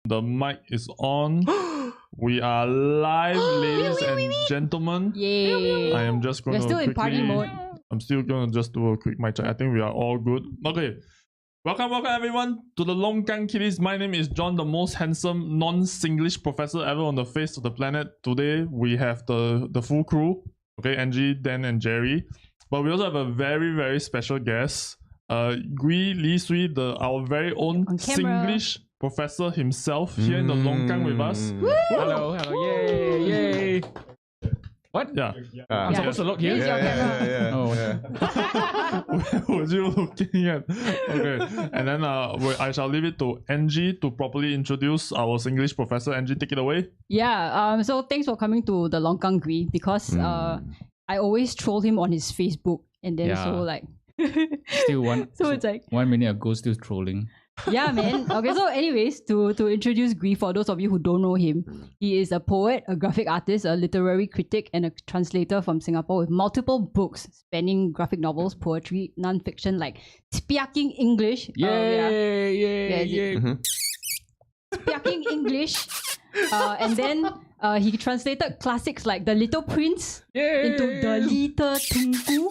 The mic is on. We are live, ladies and gentlemen. Yay! I am just going We're to still quickly, in party mode. I'm still going to just do a quick mic check. I think we are all good. Okay. Welcome everyone to the Longkang Kitties. My name is John, the most handsome non-Singlish professor ever on the face of the planet. Today we have the full crew. Okay, Angie, Dan, and Jerry. But we also have a very, very special guest. Gwee Li Sui, our very own Singlish professor himself here in the Longkang with us. Hello, yay, yay. What? Yeah. I'm supposed to look here? Here's your camera. Where was you looking at? Okay. And then I shall leave it to Angie to properly introduce our Singlish professor. Angie, take it away. Yeah, so thanks for coming to the Longkang Gwee because I always troll him on his Facebook and then so like Still one. so it's like 1 minute ago, still trolling. yeah, man. Okay, so anyways, to introduce Gwee, for those of you who don't know him, he is a poet, a graphic artist, a literary critic, and a translator from Singapore with multiple books spanning graphic novels, poetry, non-fiction, like Speaking English. Yay. Speaking English. And then he translated classics like The Little Prince into The Little Tunku.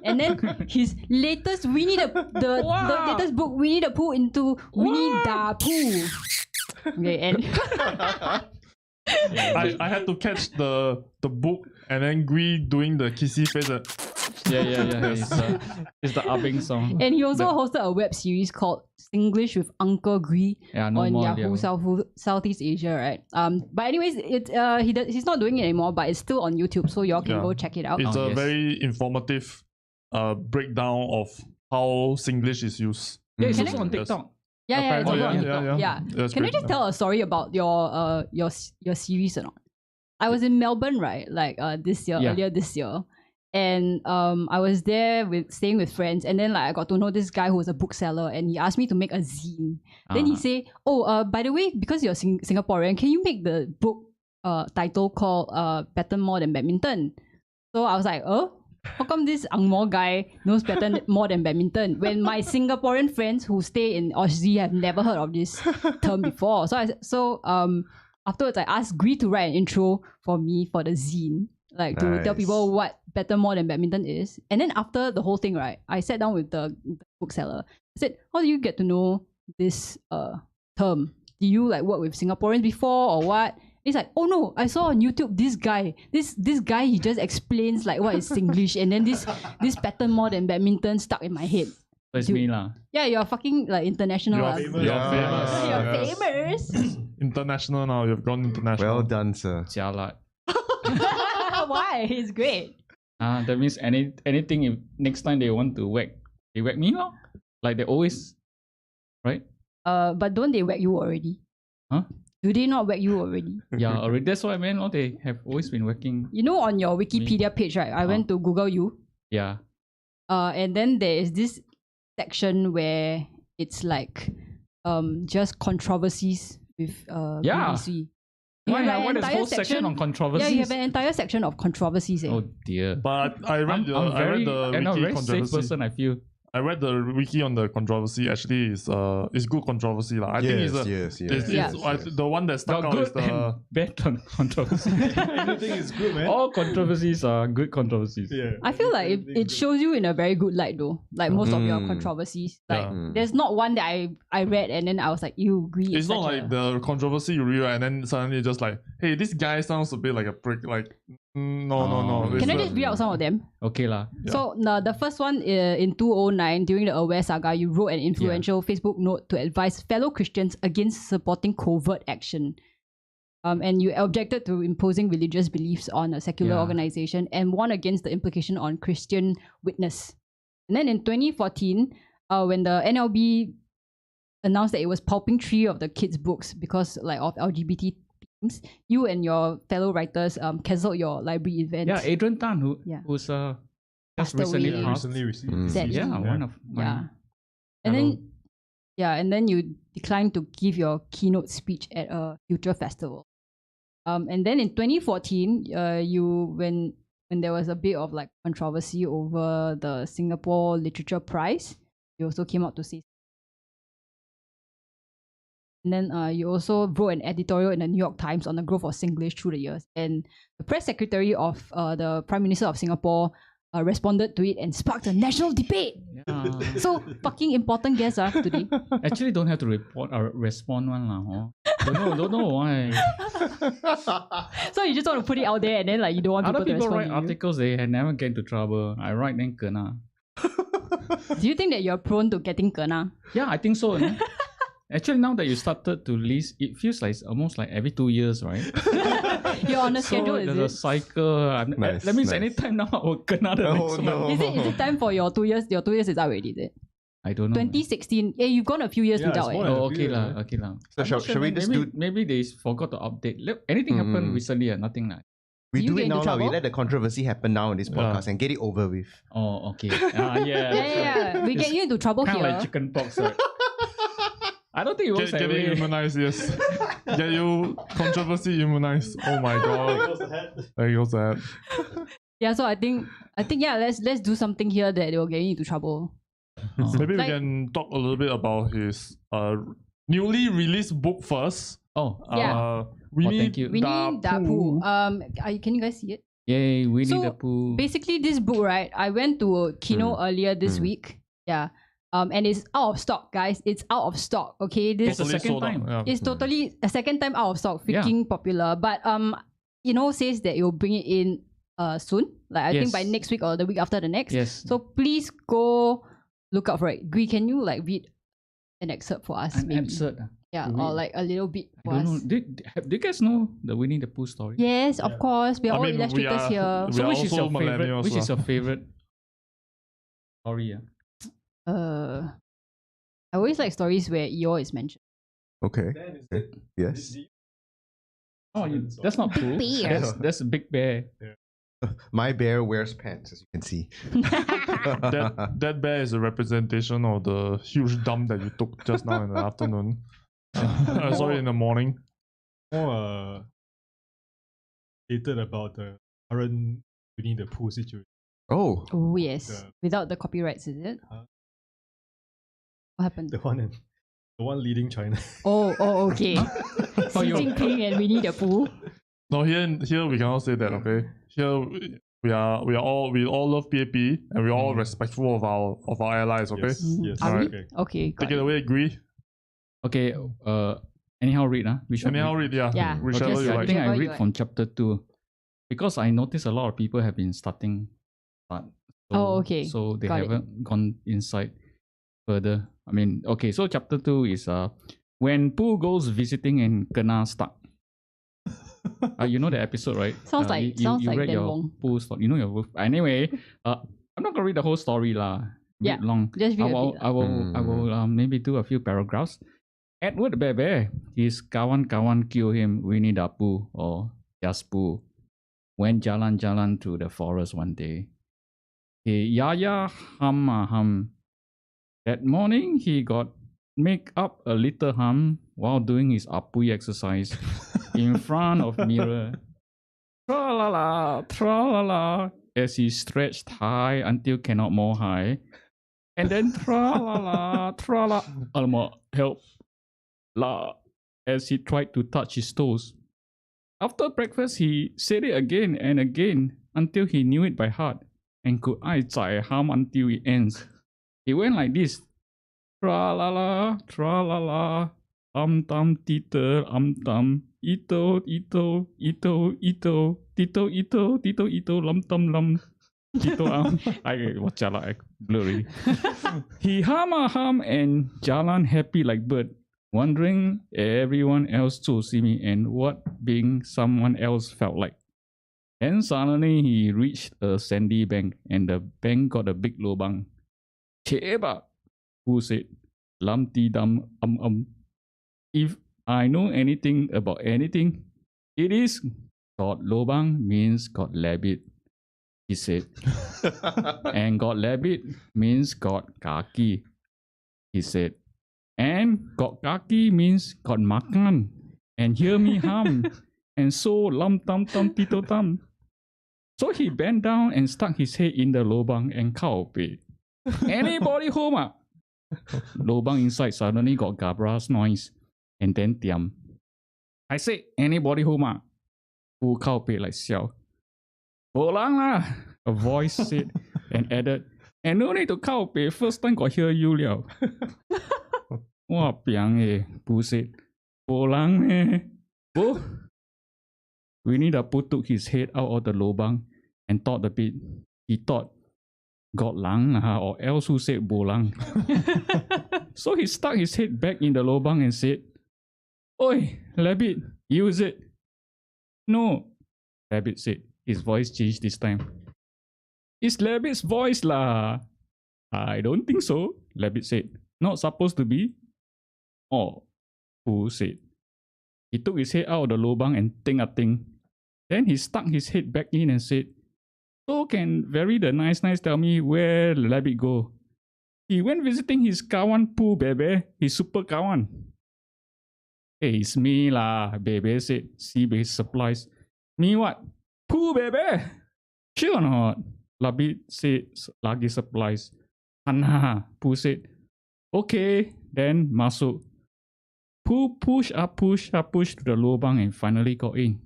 And then his latest the latest book Winnie the Pooh into Winnie the Pooh. Okay, and I had to catch the book and then Gwee doing the kissy face. Yeah. It's the Abing song. and he also hosted a web series called Singlish with Uncle Gwee on Yahoo Southeast Asia, right? But anyways, he's not doing it anymore, but it's still on YouTube, so y'all can go check it out. It's a very informative breakdown of how Singlish is used. Yeah, it's also on TikTok. Yeah. That's Can I great. just tell a story about your series or not? I was in Melbourne, right? Like earlier this year. And I was there staying with friends, and then like I got to know this guy who was a bookseller, and he asked me to make a zine. Then he say, by the way, because you're Singaporean, can you make the book title called Better More Than Badminton? So I was like, how come this Angmo guy knows better more than badminton when my Singaporean friends who stay in Aussie have never heard of this term before? So afterwards I asked Gwee to write an intro for me for the zine, like to tell people what better more than badminton is. And then after the whole thing, right, I sat down with the bookseller. I said, how do you get to know this term? Do you like work with Singaporeans before or what? He's like, oh no, I saw on YouTube this guy, he just explains like what is Singlish, and then this better more than badminton stuck in my head. So it's me lah. Yeah, you're fucking like international. You're famous. You're famous. International now. You've gone international. Well done, sir. Jialat. Why? It's great. That means anything if next time they want to whack, they whack me lor. Like they always, right? But don't they whack you already? Huh? Do they not whack you already? Yeah, already. That's what I meant. They have always been whacking. You know, on your Wikipedia page, right? I went to Google you. Yeah. And then there is this section where it's like just controversies with BBC. What is whole section on controversies? Yeah, you have an entire section of controversies. Oh dear. But I read the very wiki safe controversy. person, I feel. I read the wiki on the controversy. Actually, it's good controversy lah. I think it's the one that stuck out is the bad controversy. Anything is good, man. All controversies are good controversies. Yeah. I feel like it shows you in a very good light though. Like most of your controversies. Like there's not one that I read and then I was like, you agree. It's not like the controversy you read and then suddenly just like, hey, this guy sounds a bit like a prick. Like, no. Can I just read out some of them? Okay lah. Yeah. So the first one in 2009, during the Aware saga, you wrote an influential Facebook note to advise fellow Christians against supporting covert action. And you objected to imposing religious beliefs on a secular organization and warned against the implication on Christian witness. And then in 2014, when the NLB announced that it was pulping 3 of the kids' books because like of LGBT themes, you and your fellow writers cancelled your library event. Yeah, Adrian Tan, who's just recently passed. Sadly. One of my And then you declined to give your keynote speech at a future festival. And then in 2014, when there was a bit of like controversy over the Singapore Literature Prize, you also came out to say And then you also wrote an editorial in the New York Times on the growth of Singlish through the years. And the press secretary of the Prime Minister of Singapore responded to it and sparked a national debate. Yeah. So fucking important guest today. Actually, don't have to respond one lah. Don't know why. So you just want to put it out there and then like you don't want Other people to people respond write articles, they never get into trouble. I write then kena. Do you think that you're prone to getting kena? Yeah, I think so. No? Actually, now that you started to list, it feels like it's almost like every 2 years, right? You're on a So schedule, is there's a it? cycle. Nice, That means nice. anytime now I will kena the next one. no. Is it time for your 2 years? Your 2 years is out already, is it? I don't know. 2016. Yeah, you've gone a few years Yeah, without it's more it. than Oh, a okay few lah. years, Okay lah. So shall we just Maybe they forgot to update. Look, anything happened recently? Nothing lah. We Do you do get it into now. We trouble? let the controversy happen now in this podcast and get it over with. Oh, okay. Yeah. Yeah. We get you into trouble Kind of here. like chicken pox, right? I don't think it works that Getting way. immunized, yes. Get you controversy immunized. Oh my god. There goes that. Yeah, so I think yeah, let's do something here that will get you into trouble. Oh. Maybe Like- we can talk a little bit about his newly released book first. Oh, Yeah. thank you. Winnie the Pooh. Can you guys see it? yay, Winnie So, the Pooh. Basically, this book, right? I went to Kino earlier this week. Yeah. And it's out of stock, guys. It's out of stock. Okay. This It's the Totally second sold out, time. yeah. It's totally a second time out of stock, Yeah. freaking popular. But says that it will bring it in soon. Like I think Yes. by next week or the week after the next. Yes. So please go look out for it. Gwee, can you like read an excerpt for us? An maybe? absurd. Yeah, to or read. like a little bit I for don't us. know. Do you guys know the Winnie the Pooh story? Yes, of course. We are I all mean, we illustrators are- here. we So are which is also your favorite? millennials Which is lah. your favorite story? I always like stories where Eeyore is mentioned. Okay. Yes. Oh, that's not Pooh. Bear. That's a Big Bear. My bear wears pants, as you can see. That bear is a representation of the huge dump that you took just now in the afternoon. I saw it in the morning. More hated about the current Winnie the Pooh situation. Oh, Oh yes. The- Without the copyrights, is it? What happened? The one leading China. Oh, okay. Oh, Xi you- Jinping and Winnie the Pooh. No, here we cannot say that. Okay, here we all love PAP and we're all respectful of our allies. Okay, Yes, yes. Are we? Okay. Okay, got take it away, Gwee. Okay. Anyhow read. Which one Anyhow, read yeah. Yeah. Whichever Okay, you so I like. think I Whichever you read like. from chapter 2 because I noticed a lot of people have been starting. Okay. So they Got it. haven't gone inside further. I mean, okay. So chapter 2 is when Pooh goes visiting and kena stuck. You know the episode, right? Sounds like you read Dan your Wong. Pooh story. You know your anyway. I'm not gonna read the whole story lah. Yeah, Bit long. just read a bit lah. I will maybe do a few paragraphs. Edward Bear, his kawan-kawan kill him, Winnie the Pooh or just Pooh, went jalan-jalan to the forest one day. Yaya hum. That morning he got make up a little hum while doing his apui exercise in front of mirror. Tra-la-la, tra-la-la, as he stretched high until cannot more high. And then tra-la-la, tra-la, alamak, help, la, as he tried to touch his toes. After breakfast, he said it again and again until he knew it by heart and could zai hum until it ends. It went like this. Tra-la-la, tra-la-la, tam tito, tam, ito, tito, lam. Tito I watch out, I blurry. He hum and jalan happy like bird, wondering everyone else to see me and what being someone else felt like. Then suddenly he reached a sandy bank and the bank got a big lobang. Cheba, who said, lam ti dam If I know anything about anything, it is got lobang means got rabbit, he said. And got rabbit means got kaki, he said. And got kaki means got makan. And hear me hum. And so lam tam tito tam. So he bent down and stuck his head in the lobang and kaupe. Anybody home? Lobang inside suddenly got Gabra's noise. and then tiam. I say, anybody home ah? Who kao pei like xiao. Bolang lah, a voice said and added, and no need to kao pei, first time got hear you liao. Wah, piang eh, Pooh said. Bolang eh. Oh. Winnie the Pooh took his head out of the lobang and thought a bit. He thought, got lang or else who said bolang. So he stuck his head back in the lobang and said, Oi, Rabbit, use it. No, Rabbit said. His voice changed this time. It's Rabbit's voice lah. I don't think so, Rabbit said. Not supposed to be. Oh, Pooh said. He took his head out of the lobang and ting a ting. Then he stuck his head back in and said, So can Very the nice tell me where the rabbit go? He went visiting his kawan Pooh, baby. His super kawan. Hey, it's me lah, baby said, sea-based supplies. Me what? Pooh, baby. Sure or not? Rabbit said, lagi supplies. Hana, Pooh said. Okay, then masuk. Pooh push to the lobang and finally got in.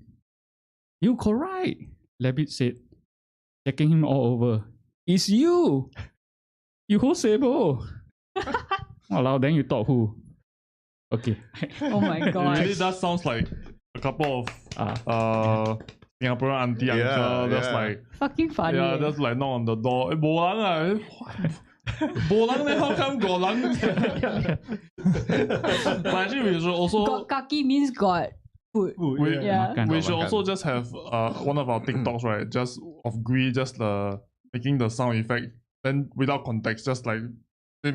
You correct, Rabbit said, checking him all over. It's you! You who sabo? Walao, then you thought who? Okay. Oh my It god. really does sounds like a couple of Singaporean auntie uncle. That's like Fucking funny. yeah, eh. that's like knock on the door. Eh, bolang ah. Bolang then how come got lang? But actually we should also Got kaki means got food. we, Yeah. Makan. we should also just have one of our TikToks, right? Just of Gwee, just making the sound effect, then without context, just like the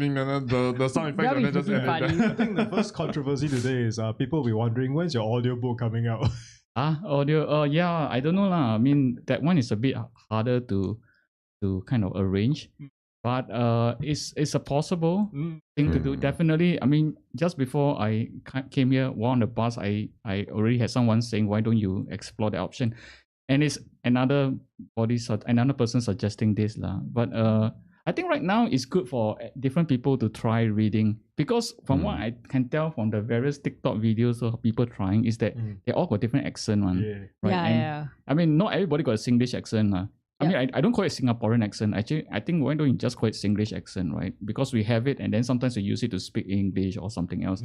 sound effect That'd and be then just freaking edit funny. I think the first controversy today is people will be wondering when's your audiobook coming out. Audio. Yeah, I don't know lah. I mean, that one is a bit harder to kind of arrange, but it's a possible thing to do. Definitely. I mean, just before I came here, while on the bus, I already had someone saying, "Why don't you explore the option?" And it's another person suggesting this lah. But I think right now it's good for different people to try reading, because from what I can tell from the various TikTok videos of people trying is that they all got different accent one. Yeah. Right? Yeah, And, yeah. I mean, not everybody got a Singlish accent. I Yeah. mean, I don't call it Singaporean accent. Actually, I think why don't you just call it Singlish accent, right? Because we have it and then sometimes we use it to speak English or something else.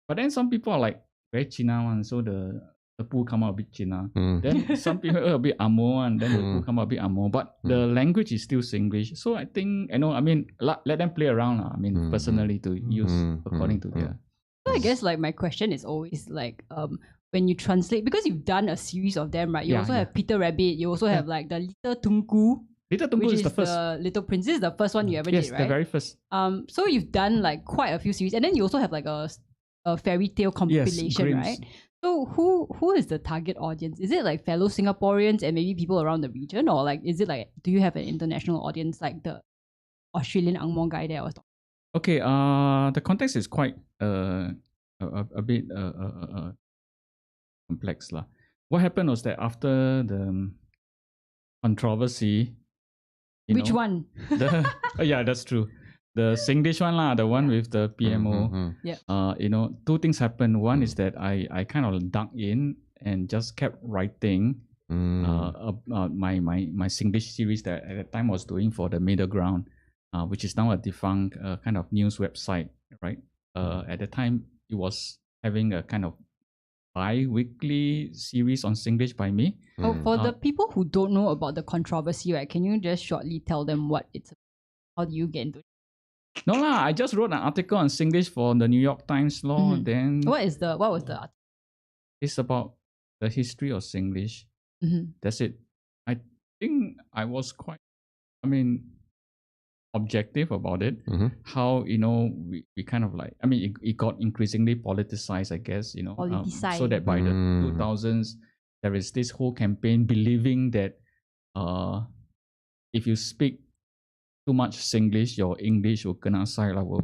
But then some people are like very China one, so the Pooh come out a bit China. Then some people are a bit Amo and then the Pooh come out a bit Amo. But the language is still Singlish. So I think, I mean, let them play around. I mean, personally to use according to their... So I guess like my question is always like when you translate, because you've done a series of them, right? You Yeah, also yeah. have Peter Rabbit, you also have like the Little Tunku, Little Tunku which is is the first. the Little Prince. This is the first one you ever Yes, did, right? the very first. So you've done like quite a few series, and then you also have like a fairy tale compilation, Grimm's. right? So who is the target audience? Is it like fellow Singaporeans and maybe people around the region, or like is it like, do you have an international audience like the Australian Ang Moh guy there was talking? Okay, the context is quite a bit complex lah. What happened was that after the controversy, Which one? yeah, that's true. The Singlish one lah, the one with the PMO. Two things happened. One is that I kind of dug in and just kept writing my Singlish series that at the time was doing for the Middle Ground, which is now a defunct kind of news website, right? At the time, it was having a kind of bi-weekly series on Singlish by me. Oh, for the people who don't know about the controversy, right? Can you just shortly tell them what it's about? How do you get into it? No lah, I just wrote an article on Singlish for the New York Times law. Then What was the article? it's about the history of Singlish. That's it. I think I was quite, objective about it. How we kind of like, it got increasingly politicized, I guess. Politicized. So that by the 2000s, there is this whole campaign believing that if you speak too much Singlish, your English will kena sai lah, will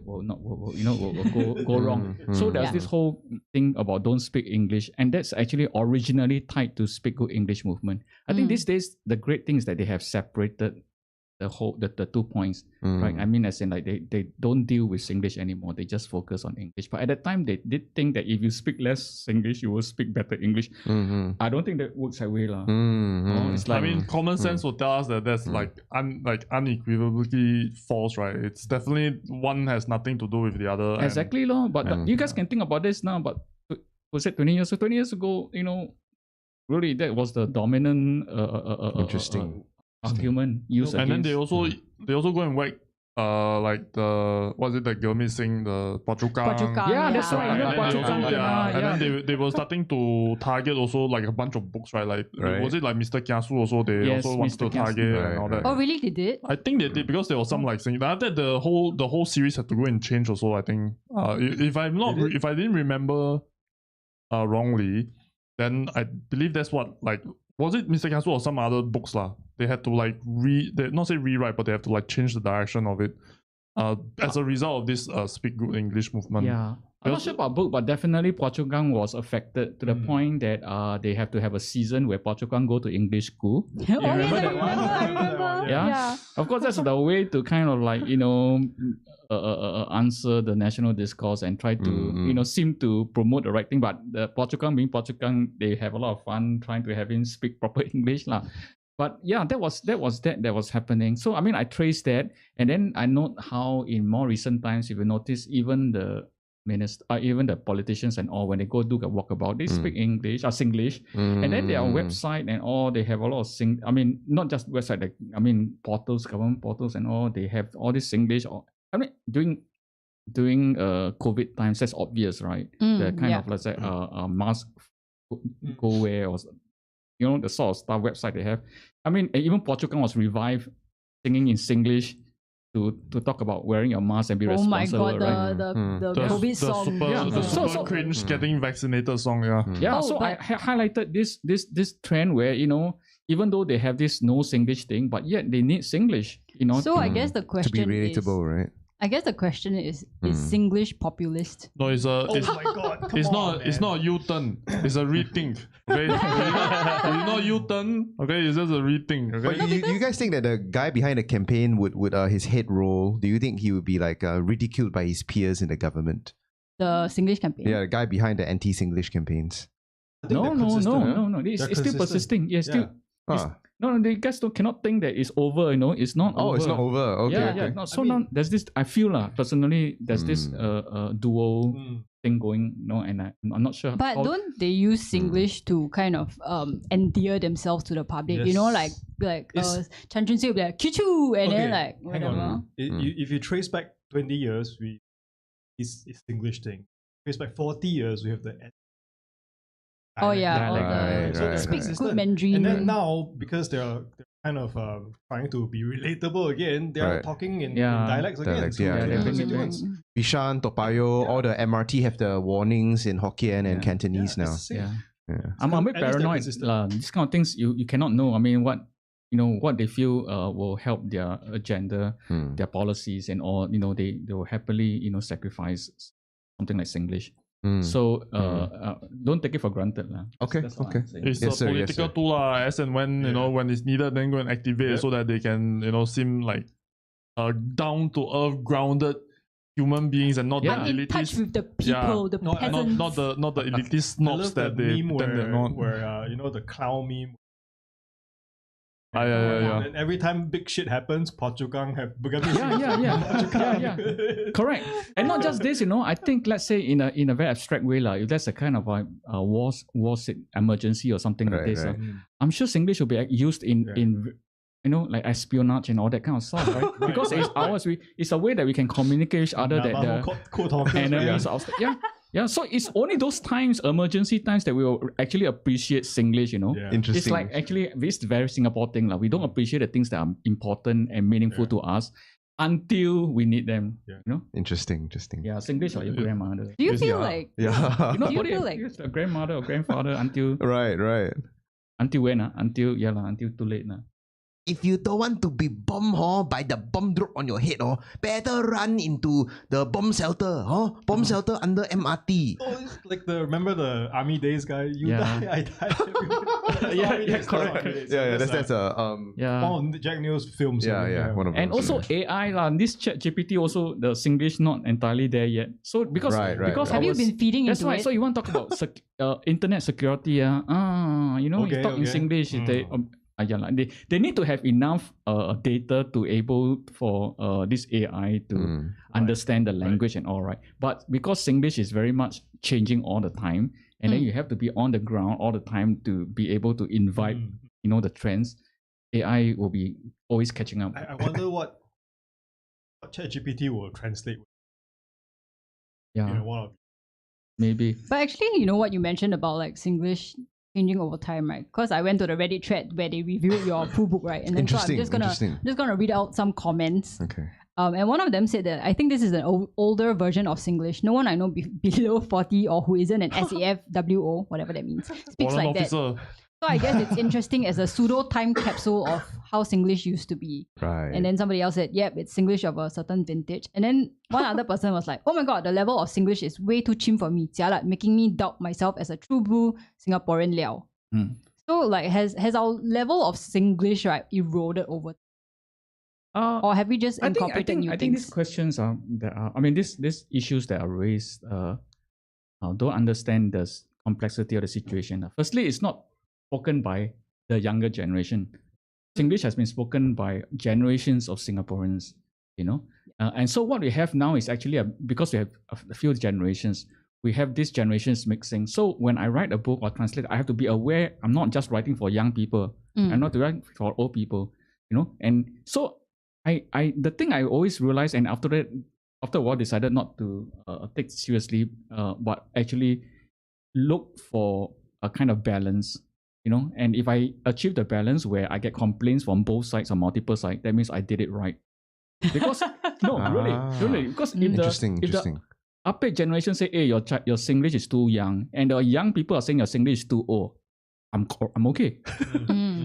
go wrong. So there's this whole thing about don't speak English, and that's actually originally tied to Speak Good English movement. I think these days the great thing is that they have separated the 2 points, right? I mean, as in like they don't deal with Singlish anymore. They just focus on English. But at that time, they did think that if you speak less Singlish, you will speak better English. I don't think that works that way, lah. It's like, I mean, common sense will tell us that that's like unequivocally false, right? It's definitely one has nothing to do with the other. Exactly, lor. But you guys can think about this now. But was it 20 years? So 20 years ago, you know, really that was the dominant Interesting. Argument used and then against. they also go and whack like the what's it that Gurmit sing, the Pachukang. Yeah, that's right. And, Yeah, then they also, Pachukang, and then they were starting to target also like a bunch of books, right? Like was it like Mr. Kiasu also? They Yes, also wanted Mr. to target Kiasu. and all that. Oh, really? They did? I think they did because there was some like saying after that the whole series had to go and change also. I think if I didn't remember wrongly, then I believe that's what like was it Mr. Kiasu or some other books lah. They had to like not say rewrite, but they have to like change the direction of it. As a result of this speak good English movement. Yeah. I'm not sure about book, but definitely Phua Chu Kang was affected to the point that they have to have a season where Phua Chu Kang go to English school. Oh, remember that one? I remember. Yeah. Of course, that's the way to kind of like, you know, answer the national discourse and try to, you know, seem to promote the right thing. But the Phua Chu Kang being Phua Chu Kang, they have a lot of fun trying to have him speak proper English lah. But yeah, that was happening. So I mean, I traced that, and then I note how in more recent times, if you notice, even the minister, even the politicians and all, when they go do a walkabout, they speak English or Singlish, and then their website and all, they have a lot of I mean, not just website, like I mean, portals, government portals and all, they have all this Singlish. I mean, during COVID times, that's obvious, right? The kind of let's say mask go wear or, you know, the sort of stuff website they have. I mean, even Phua Chu Kang was revived singing in Singlish to talk about wearing your mask and be responsible. Oh my god, the COVID song. The super cringe getting vaccinated song, so I highlighted this trend where, you know, even though they have this no Singlish thing, but yet they need Singlish, you know. So I guess the question to be relatable, right? I guess the question is Singlish populist? No, it's a. It's, Oh my god! It's not a U-turn. It's a rethink. Okay, it's not U-turn. Okay, it's just a rethink. Okay. But you guys think that the guy behind the campaign would his head roll? Do you think he would be like ridiculed by his peers in the government? The Singlish campaign? Yeah, the guy behind the anti-Singlish campaigns. No. It's still persisting. Yeah, still. No, the guys cannot think that it's over. You know, it's not. Oh, over. it's not over. Okay. Yeah. No, so now there's this. I feel personally, there's this dual thing going. You know, and I'm not sure. But don't they use Singlish to kind of endear themselves to the public? Yes. You know, like Chan Chun Sing will be like Kichu, and then like hang whatever. on. If you trace back 20 years, it's English thing. Trace back 40 years, we have the Oh yeah, all Dialect. the speak good Mandarin. And then now, because they're kind of trying to be relatable again, they're talking in dialects again. Dialects, So yeah. they're doing it once. Bishan, Toa Payoh, all the MRT have the warnings in Hokkien and Cantonese now. It's the same. Yeah. I'm a bit At least they're paranoid. consistent. These kind of things you cannot know. I mean, what they feel will help their agenda, their policies and all. You know, they will happily sacrifice something like Singlish. So don't take it for granted. Okay. That's all Okay. I'm saying. It's Yes, a sir, yes, political sir. tool as and when when it's needed, then go and activate it so that they can seem like down to earth, grounded human beings and not I'm the in touch elitist. with the people, the No, peasants. Not the elitist I snobs love that the they meme pretend they're not. where the clown meme. Yeah. And every time big shit happens, Phua Chu Kang have begun. Yeah. Correct. And not just this, I think, let's say in a very abstract way, if there's a kind of a war emergency or something like this, I'm sure Singlish will be used in like espionage and all that kind of stuff, right? Because it's ours. It's a way that we can communicate each other that the enemies are outside. Yeah, so it's only those times, emergency times, that we will actually appreciate Singlish, Interesting. It's like actually, this is very Singapore thing. We don't appreciate the things that are important and meaningful to us until we need them. Interesting. Yeah, Singlish or your grandmother. Do you feel like Yeah. Do you feel like a grandmother or grandfather until Right. until when? Until too late. if you don't want to be bombed by the bomb drop on your head, better run into the bomb shelter. Bomb shelter under MRT. Oh, it's like remember the army days guy? You die, I die. Correct. That's one of Jack Neo's films. One of and those, also AI this ChatGPT also the Singlish not entirely there yet. So because have you been feeding that's into why. it? So you want to talk about internet security? You talk in Singlish. They need to have enough data to able for this AI to understand the language and all right. But because Singlish is very much changing all the time, and then you have to be on the ground all the time to be able to invite the trends. AI will be always catching up. I wonder what ChatGPT will translate. Maybe. But actually, you know what you mentioned about like Singlish changing over time, right? Because I went to the Reddit thread where they reviewed your poo book, right? And then so I'm just gonna read out some comments. Okay. And one of them said that I think this is an older version of Singlish. No one I know below 40 or who isn't an SAFWO, whatever that means, speaks like that. So I guess it's interesting as a pseudo time capsule of how Singlish used to be. Right. And then somebody else said, yep, it's Singlish of a certain vintage. And then one other person was like, oh my god, the level of Singlish is way too chim for me, jialat, making me doubt myself as a true blue Singaporean liao. So like has our level of Singlish eroded over? Or have we just incorporated new things? I think these questions these issues that are raised don't understand the complexity of the situation. Firstly, it's not spoken by the younger generation. Singlish has been spoken by generations of Singaporeans, and so what we have now is actually because we have a few generations, we have these generations mixing. So when I write a book or translate, I have to be aware I'm not just writing for young people. I'm not writing for old people, and so the thing I always realized, and after a while decided not to take seriously, but actually look for a kind of balance, and if I achieve the balance where I get complaints from both sides or multiple sides, that means I did it right. Because really, because if the upper generation say, hey, your Singlish is too young, and the young people are saying your Singlish is too old, I'm okay.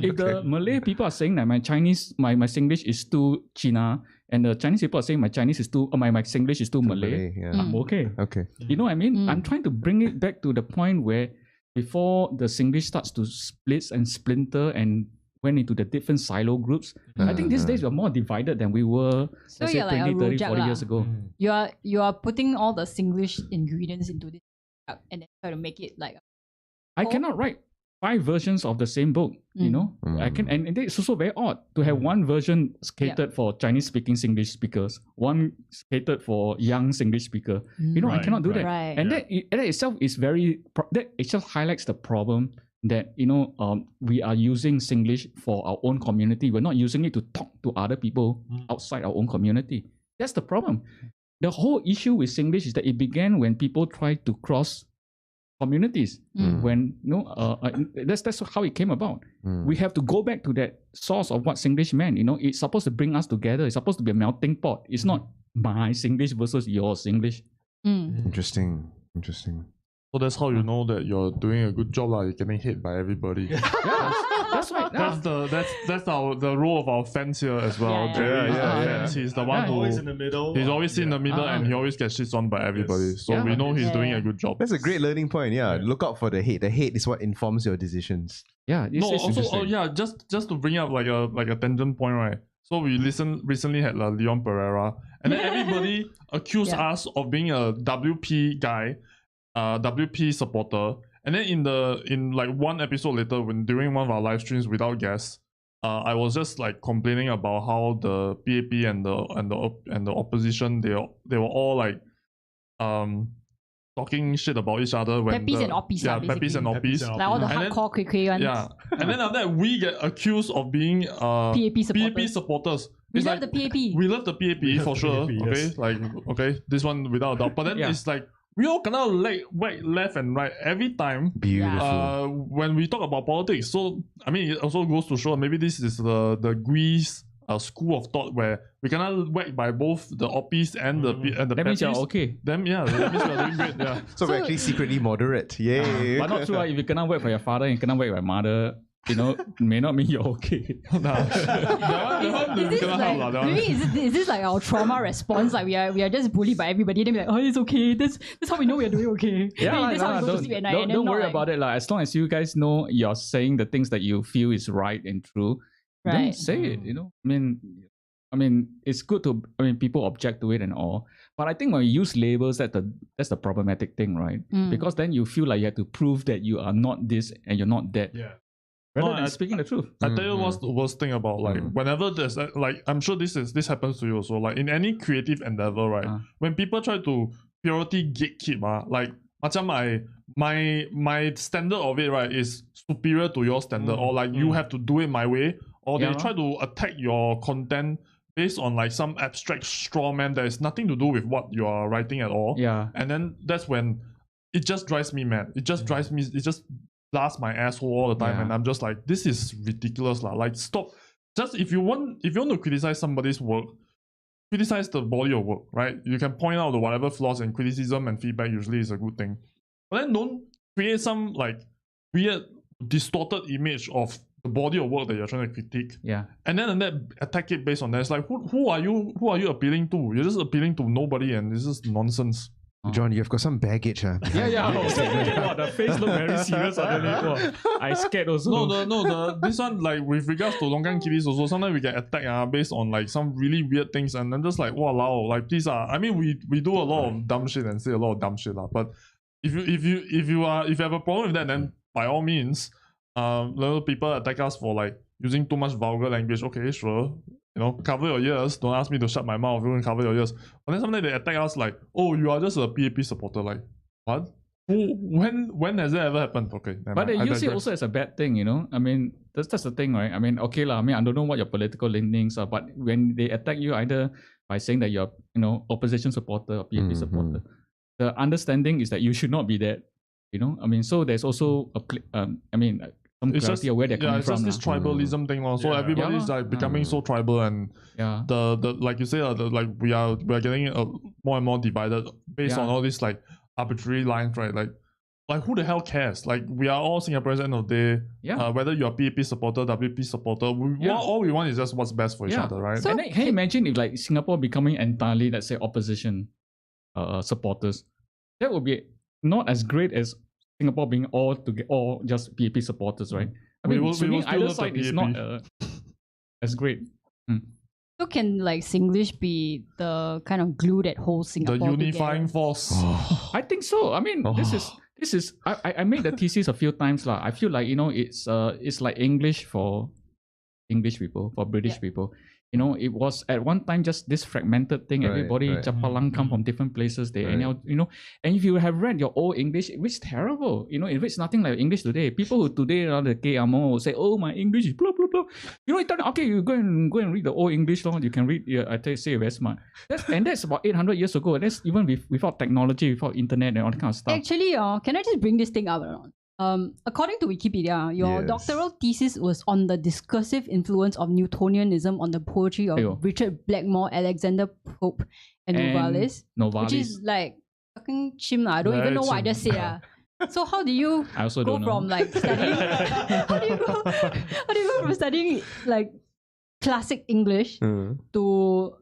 If the Malay people are saying that my Singlish is too China, and the Chinese people are saying my Chinese is too my Singlish is too Malay, I'm okay. You know what I mean? I'm trying to bring it back to the point where before the Singlish starts to split and splinter and went into the different silo groups, I think these days we're more divided than we were, let's say, 20, 30, 40 years ago. You are putting all the Singlish ingredients into this and then try to make it like... I cannot write 5 versions of the same book, I can, and it's also very odd to have one version catered for Chinese speaking Singlish speakers, one catered for young Singlish speaker. I cannot do that. Right. And that itself is that itself highlights the problem that we are using Singlish for our own community. We're not using it to talk to other people outside our own community. That's the problem. The whole issue with Singlish is that it began when people tried to cross communities. When that's how it came about. We have to go back to that source of what Singlish meant. It's supposed to bring us together. It's supposed to be a melting pot. It's not my Singlish versus your Singlish. Interesting. So that's how you know that you're doing a good job, you're getting hate by everybody. That's right. That's the role of our fans here as well. He's the one who always in the middle. He's always in the middle, and he always gets shit on by everybody. So we know he's doing a good job. That's a great learning point. Look out for the hate. The hate is what informs your decisions. Just to bring up like a tangent point, right? So we recently had Leon Pereira, and then everybody accused us of being a WP guy, WP supporter. And then in like one episode later, during one of our live streams without guests, I was just like complaining about how the PAP and the opposition they were all like talking shit about each other when Peppies and Oppies. Peppies and Oppies. Like all the hardcore cray ones. Yeah. And then after that we get accused of being PAP supporters. We love the PAP. We love the PAP for sure. Yes. Okay, this one without a doubt. But then it's like we all cannot whack left and right every time. Beautiful. When we talk about politics. So I mean, it also goes to show maybe this is the Gwee's school of thought where we cannot whack by both the Oppies and the That means you're okay. That means we're doing great. Yeah. So we're actually secretly moderate. Yay. But not true. If you cannot whack for your father and you cannot whack for your mother, may not mean you're okay. Is this like our trauma response? Like we are just bullied by everybody. Then we're like, oh, it's okay. That's how we know we're doing okay. Yeah, that's how we go to sleep at night. Don't worry about it. As long as you guys know you're saying the things that you feel is right and true, then say it. I mean, it's good to. People object to it and all, but I think when you use labels, that's the problematic thing, right? Because then you feel like you have to prove that you are not this and you're not that. Yeah. Rather than speaking the truth. I tell you what's the worst thing about whenever there's like I'm sure this happens to you also. Like in any creative endeavor, right? When people try to purity gatekeep, like macam my standard of it, right, is superior to your standard, or like you have to do it my way, or they try to attack your content based on like some abstract straw man that has nothing to do with what you are writing at all. Yeah. And then that's when it just drives me mad. It just drives me. It just blasts my asshole all the time, and I'm just like, this is ridiculous, lah. Like, stop. Just if you want to criticize somebody's work, criticize the body of work, right? You can point out the whatever flaws, and criticism and feedback usually is a good thing. But then don't create some like weird distorted image of the body of work that you're trying to critique. Yeah. And then attack it based on that. It's like, who are you appealing to? You're just appealing to nobody, and this is nonsense. John, you've got some baggage, huh? Yeah. The face look very serious underneath. I scared also. This one, like with regards to Longkang Kitties also, sometimes we get attacked based on like some really weird things, and then just like, walao, like please I mean we do a lot of dumb shit and say a lot of dumb shit, but if you have a problem with that, then by all means, little people attack us for like using too much vulgar language. Okay, sure. Cover your ears. Don't ask me to shut my mouth. You can cover your ears. But then sometimes they attack us like, oh, you are just a PAP supporter. Like, what? When has that ever happened? Okay. But they use it also as a bad thing, I mean, that's the thing, right? I mean, okay lah. I mean, I don't know what your political leanings are, but when they attack you either by saying that you're, opposition supporter or PAP supporter, the understanding is that you should not be that. I mean, so there's also some clarity of where they're coming from. It's just this tribalism thing, so everybody's like becoming so tribal, and the like you say, like we are getting more and more divided based on all these like arbitrary lines, right? Like who the hell cares? Like we are all Singaporeans at the end of the day. Whether you're PAP supporter, WP supporter, all we want is just what's best for each other, right? So, and then, can you imagine if like Singapore becoming entirely, let's say, opposition supporters? That would be not as great as Singapore being all just PAP supporters, right? I mean, swinging either side is not as great. So can like Singlish be the kind of glue that holds Singapore the unifying force? I think so. I mean, this is. I made the thesis a few times lah. I feel like it's like English for English people, for British people. It was at one time just this fragmented thing. Everybody Japalang come from different places. They and if you have read your old English, it reads terrible. It reads nothing like English today. People who today are the KMO will say, "Oh, my English is blah blah blah." Okay, you go and read the old English law. You can read. I tell you, say you're very smart. That's about 800 years ago. That's even without technology, without internet and all that kind of stuff. Actually, can I just bring this thing up? According to Wikipedia, your doctoral thesis was on the discursive influence of Newtonianism on the poetry of Richard Blackmore, Alexander Pope, and Novalis. Which is like fucking chim. I don't even know what I just said. So how do you go from like studying? how do you go from studying like classic English to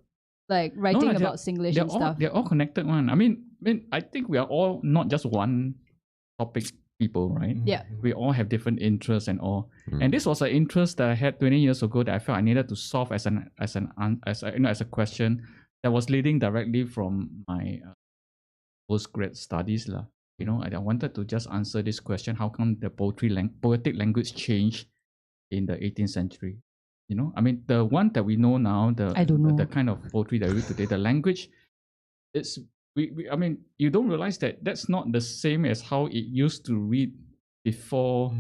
like writing about Singlish and stuff? They're all connected, one. I mean, I think we are all not just one topic people, right? Yeah. We all have different interests and all. And this was an interest that I had 20 years ago that I felt I needed to solve as a question that was leading directly from my postgrad studies lah. I wanted to just answer this question: how come the poetic language changed in the 18th century? I mean, the one that we know now, the kind of poetry that we read today, the language, it's I mean, you don't realize that that's not the same as how it used to read before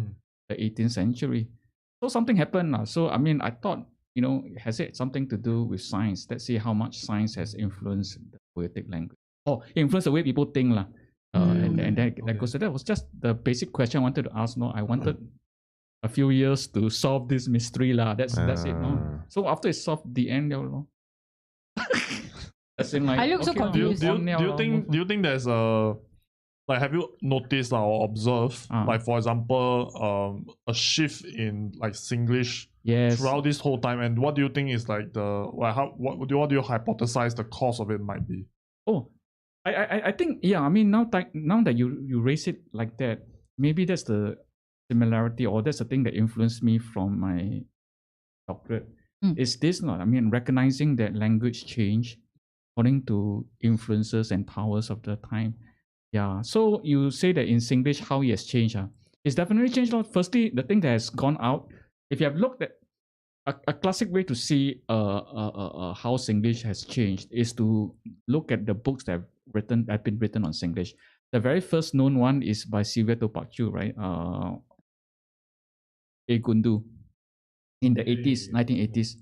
the 18th century. So something happened. So, I mean, I thought, has it something to do with science? Let's see how much science has influenced the poetic language. Influenced the way people think. And that goes. So that was just the basic question I wanted to ask. I wanted a few years to solve this mystery. That's it. So after it's solved, the end, I look so confused. Do you think there's a like, have you noticed or observed, Ah. like, for example, a shift in like Singlish Yes. throughout this whole time? And what do you think is like what do you hypothesize the cause of it might be? Oh, I think, yeah, I mean, now that you raise it like that, maybe that's the similarity, or that's the thing that influenced me from my doctorate. Is this not? I mean, recognizing that language change according to influences and powers of the time. Yeah. So you say that in Singlish, how it has changed. It's definitely changed a lot. Firstly, the thing that has gone out, if you have looked at a classic way to see how Singlish has changed is to look at the books that have been written on Singlish. The very first known one is by Sylvia Topakchu, right? Egundu in the 1980s.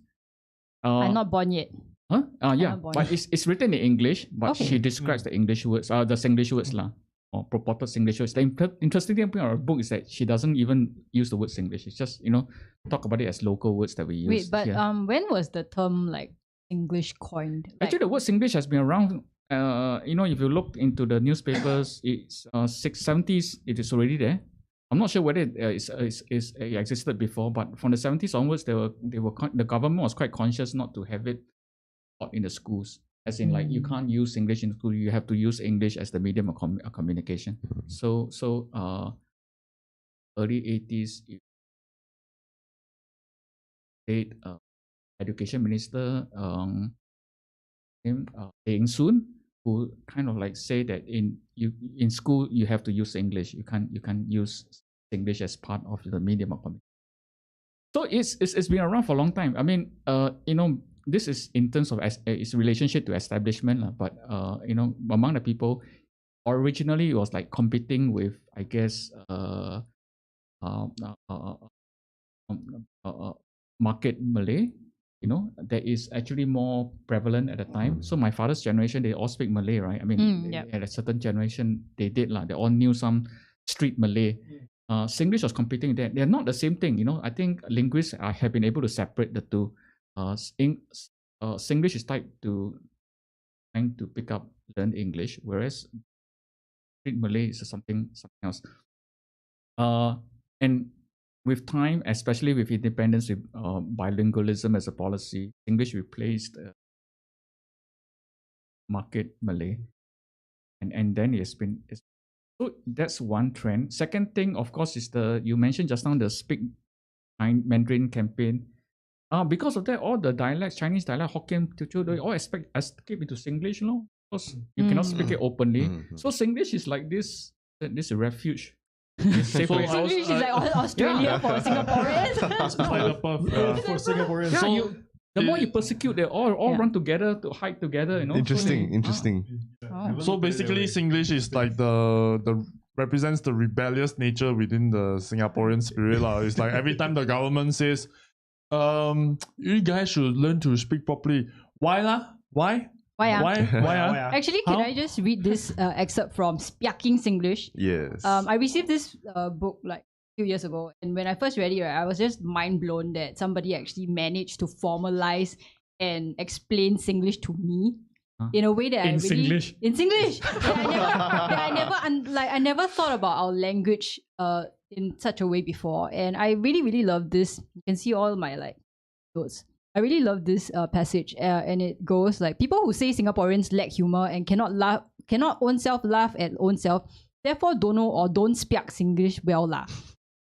I'm not born yet. Huh? Yeah, born but yet. it's written in English, but Okay. she describes the English words, the Singlish words lah, or purported Singlish words. The interesting thing about our book is that she doesn't even use the word Singlish. It's just, talk about it as local words that we use. Wait, but here. when was the term like English coined? Like, Actually, the word Singlish has been around. If you look into the newspapers, it's 70s. It is already there. I'm not sure whether it existed before, but from the 70s onwards, the government was quite conscious not to have it taught in the schools. As in, like, you can't use English in school. You have to use English as the medium of communication. So early 80s, state education minister Deng Soon, who kind of like say that in school you have to use English. You can't use English as part of the medium of communication. So it's been around for a long time. I mean, this is in terms of its relationship to establishment, but among the people, originally it was like competing with, I guess, market Malay. That is actually more prevalent at the time. So my father's generation, they all speak Malay, right? I mean, at a certain generation, they did lah. They all knew some street Malay. Singlish was competing with that. They're not the same thing. I think linguists have been able to separate the two. Singlish is trying to pick up, learn English, whereas street Malay is something else. And with time, especially with independence, with bilingualism as a policy, English replaced market Malay, and then so that's one trend. Second thing, of course, is you mentioned just now the Speak Mandarin campaign. Because of that, all the dialects, Chinese dialect, Hokkien, Teochew, they all escape into Singlish, because you cannot speak it openly. So Singlish is like this refuge. So English is like Australia for Singaporeans. For Singaporeans. So the more you persecute, they all run together to hide together. Interesting. So basically, Singlish is like the represents the rebellious nature within the Singaporean spirit lah. It's like every time the government says, you guys should learn to speak properly. Why lah? Why? Actually, can I just read this excerpt from Speaking Singlish? Yes. I received this book like a few years ago, and when I first read it, I was just mind blown that somebody actually managed to formalize and explain Singlish to me in a way that in Singlish. I never thought about our language in such a way before, and I really, really love this. You can see all my notes. I really love this passage, and it goes like, people who say Singaporeans lack humor and cannot own self laugh at own self, therefore don't know or don't speak Singlish well lah.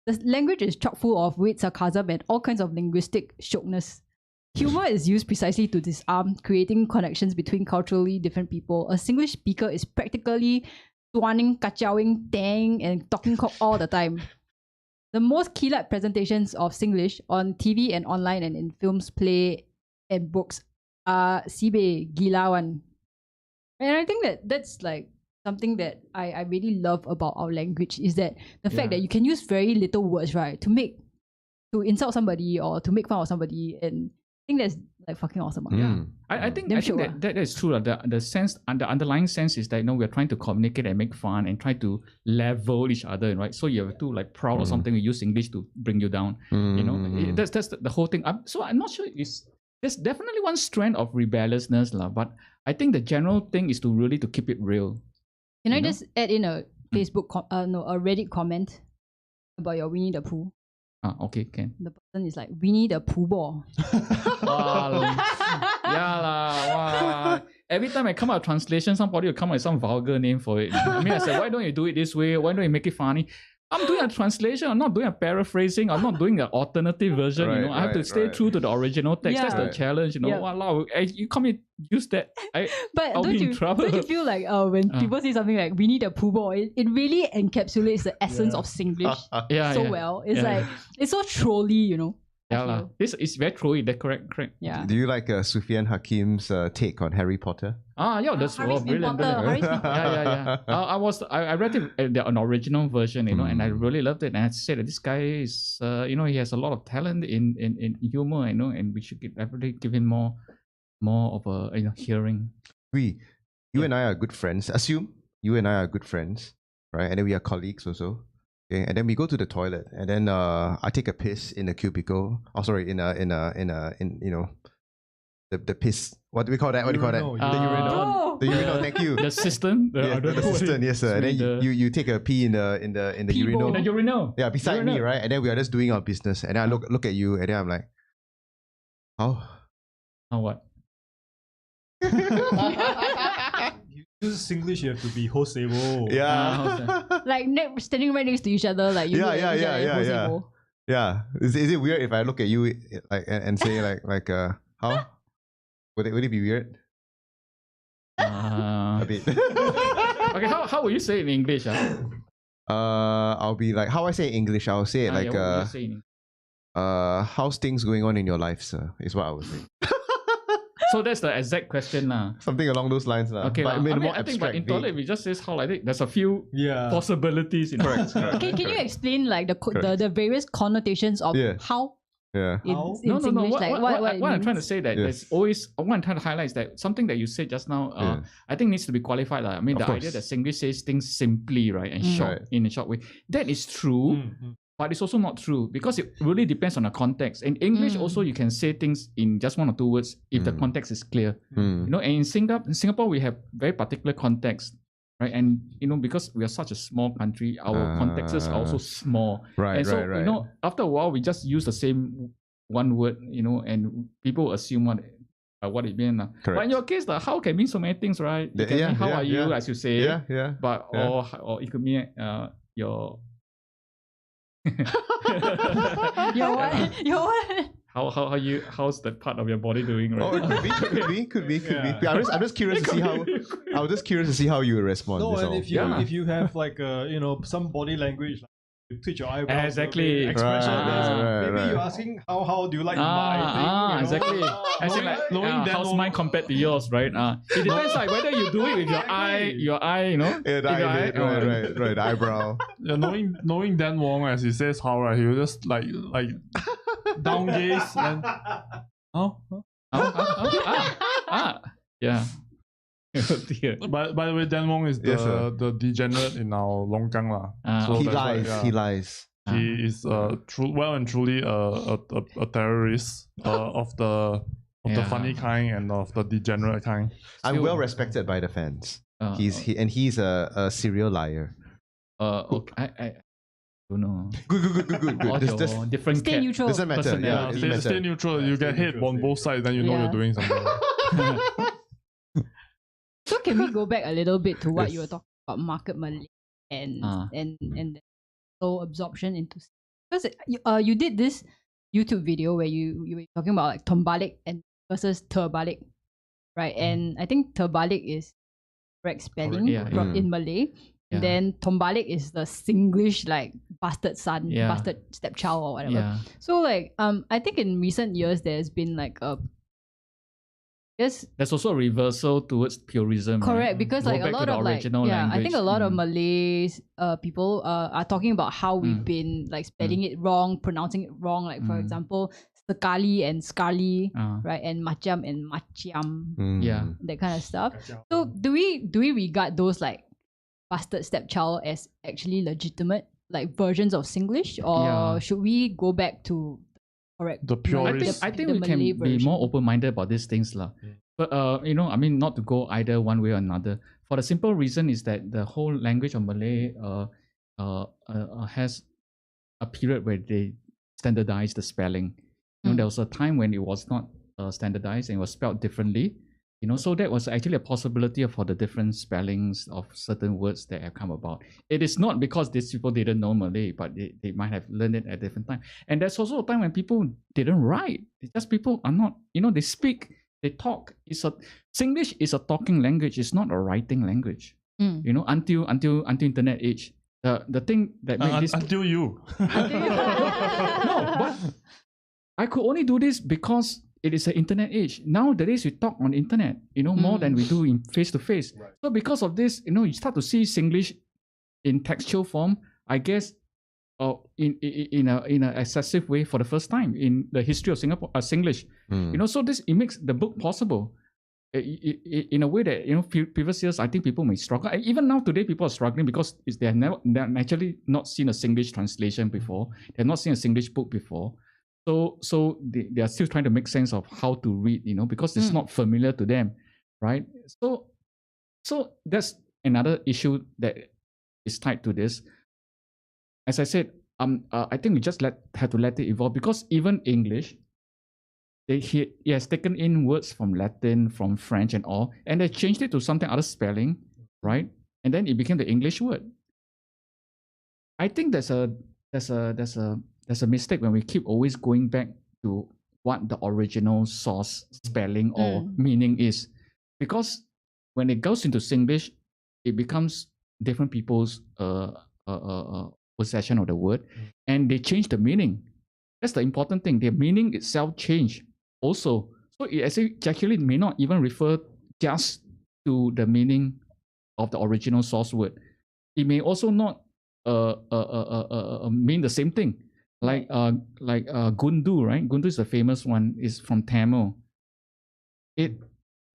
The language is chock full of weird sarcasm and all kinds of linguistic shockness. Humor is used precisely to disarm, creating connections between culturally different people. A Singlish speaker is practically tuaning, kacauing, tang, and talking cock all the time. The most keylight presentations of Singlish on TV and online and in films, play, and books are Sibe, Gilawan. And I think that's like something that I really love about our language, is that the fact that you can use very little words, right, to insult somebody or to make fun of somebody, and I think that's like fucking awesome. I think that is true. The sense, the underlying sense is that we're trying to communicate and make fun and try to level each other, right? So you have to like proud or something. We use English to bring you down. That's the whole thing. So I'm not sure. There's definitely one strand of rebelliousness, but I think the general thing is to keep it real. Can I just add in a Facebook, a Reddit comment about your Winnie the Pooh. Okay, can. The person is like Winnie the Pooh ball. Yeah lah. Every time I come out with translation, somebody will come up with some vulgar name for it. I mean, I said, why don't you do it this way? Why don't you make it funny? I'm doing a translation. I'm not doing a paraphrasing. I'm not doing an alternative version. Right, you know, I have to stay true to the original text. Yeah. That's the challenge. You know, walao, you come in use that. But I'll be in trouble. don't you feel like when people say something like Winnie the Pooh ball, it really encapsulates the essence of Singlish well. It's like it's so trolly, you know. Yeah, this is very trolly. That's correct. Yeah. Do you like Sufyan Hakim's take on Harry Potter? Yeah, that's brilliant. I read it an original version, you know, and I really loved it. And I said that this guy is, you know, he has a lot of talent in humor, you know, and we should definitely give him more of a hearing. You and I are good friends. Assume you and I are good friends, right? And then we are colleagues also. Okay, and then we go to the toilet, and then I take a piss in a cubicle. Oh, sorry, in you know, the piss. What do we call that? What do you call that? The urinal. The urinal. Thank you. The cistern. The cistern. Yes, sir. And then you take a pee in the urinal. In the urinal. Yeah, beside me, right? And then we are just doing our business, and then I look at you, and then I'm like, how what? Use Singlish, you have to be hostable. Yeah. Like standing right next to each other, like you. Yeah. Is it weird if I look at you like and say like how? Would it be weird? A bit. Okay, how will you say it in English? I'll be like, how I say in English, I'll say it like how's things going on in your life, sir? Is what I would say. So that's the exact question lah. Something along those lines lah. Okay, but I think but in toilet we just says how like that. There's a few possibilities. You know? Correct. Can you explain like the various connotations of how? Yeah. In No. Singlish, What I'm trying to say that there's always what I'm trying to highlight is that something that you said just now. I think needs to be qualified. I mean, the idea that Singlish says things simply, right, and short in a short way. That is true. But it's also not true because it really depends on the context. In English, also you can say things in just one or two words if the context is clear. You know, and in Singapore we have very particular context, right? And you know, because we are such a small country, our contexts are also small. Right. You know, after a while we just use the same one word, you know, and people assume what it means. But in your case, how can mean so many things, right? It can mean how are you, as you say. But or it could mean your Your what? How's that part of your body doing, right? Oh, it could be. I'm just curious to see how. I was just curious to see how you would respond. No, and if you have like you know, some body language, like you twitch your eyebrows, exactly, expression. Maybe right. you're asking how do you like my thing? You know? Exactly. As in like how's mine compared to yours, right? It depends like whether you do it with your eye, you know. Yeah, right. The eyebrow. Yeah, knowing Dan Wong as he says how, right, he will just like down gaze and yeah. Oh dear. By the way, Dan Wong is the degenerate in our Longkang lah. So he that's lies. He lies. He is well and truly a terrorist of the funny kind and of the degenerate kind. I'm well respected by the fans. He's a serial liar. Okay. I don't know. Good. All your different Stay neutral. Doesn't matter. Yeah, Stay neutral. You get hit on both sides, then you know you're doing something. So can we go back a little bit to what you were talking about, market Malay and the slow absorption into, because you did this YouTube video where you were talking about like tombalik and versus terbalik, right? And I think terbalik is correct spelling in Malay. And then tombalik is the Singlish like bastard son, bastard stepchild or whatever. So like I think in recent years there's been like a there's also a reversal towards purism. Correct, right? because Go like a lot of like language. I think a lot of Malays people are talking about how we've been like spelling it wrong, pronouncing it wrong. Like for example, sekali and scarly, right, and macam and maciam, that kind of stuff. So do we regard those like bastard stepchild as actually legitimate like versions of Singlish, or should we go back to correct the purest? I think we can be more open-minded about these things lah. But you know, I mean, not to go either one way or another. for the simple reason is that the whole language of Malay has a period where they standardized the spelling. There was a time when it was not standardized and it was spelled differently. So that was actually a possibility for the different spellings of certain words that have come about. It is not because these people didn't know Malay, but they might have learned it at a different time. And there's also a time when people didn't write. It's just people are not, they speak, they talk. Singlish is a talking language. It's not a writing language. Until internet age. The thing that made this until you. No, but I could only do this because it is an internet age. Nowadays, we talk on internet, more than we do in face-to-face. Right. So because of this, you start to see Singlish in textual form, I guess, in an excessive way for the first time in the history of Singapore, Singlish. So it makes the book possible. In a way that, previous years, I think people may struggle. Even now, today, people are struggling because they're actually not seen a Singlish translation before. They've not seen a Singlish book before. So they are still trying to make sense of how to read, because it's not familiar to them, right? So that's another issue that is tied to this. As I said, I think we just have to let it evolve, because even English, he has taken in words from Latin, from French and all, and they changed it to something other spelling, right? And then it became the English word. I think there's a mistake when we keep always going back to what the original source spelling or meaning is, because when it goes into Singlish, it becomes different people's possession of the word, and they change the meaning. That's the important thing. The meaning itself changed also. So it actually may not even refer just to the meaning of the original source word. It may also not mean the same thing. Like gundu, right? Gundu is a famous one. Is from Tamil.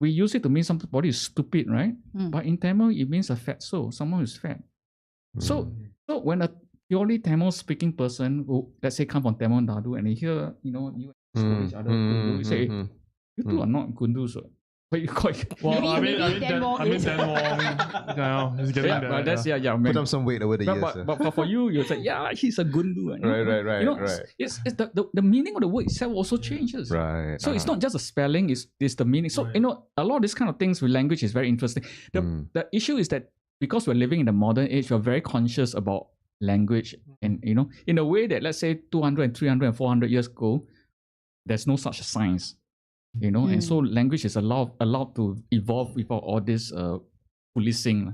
We use it to mean somebody is stupid, right? But in Tamil, it means a fatso, someone who's fat. So when a purely Tamil speaking person who, let's say, come from Tamil Nadu, and they hear, you scold each other, you say, you two are not gundu, so. But you call it. Well, I mean, Dan Wong, he's getting there. Put on some weight over the years. But for you, you're like, yeah, he's a gundu. Right. It's the meaning of the word itself also changes. Right. So it's not just the spelling, it's the meaning. So, a lot of these kind of things with language is very interesting. The issue is that because we're living in the modern age, we're very conscious about language. And, in a way that, let's say, 200 and 300 and 400 years ago, there's no such science. And so language is allowed to evolve without all this policing.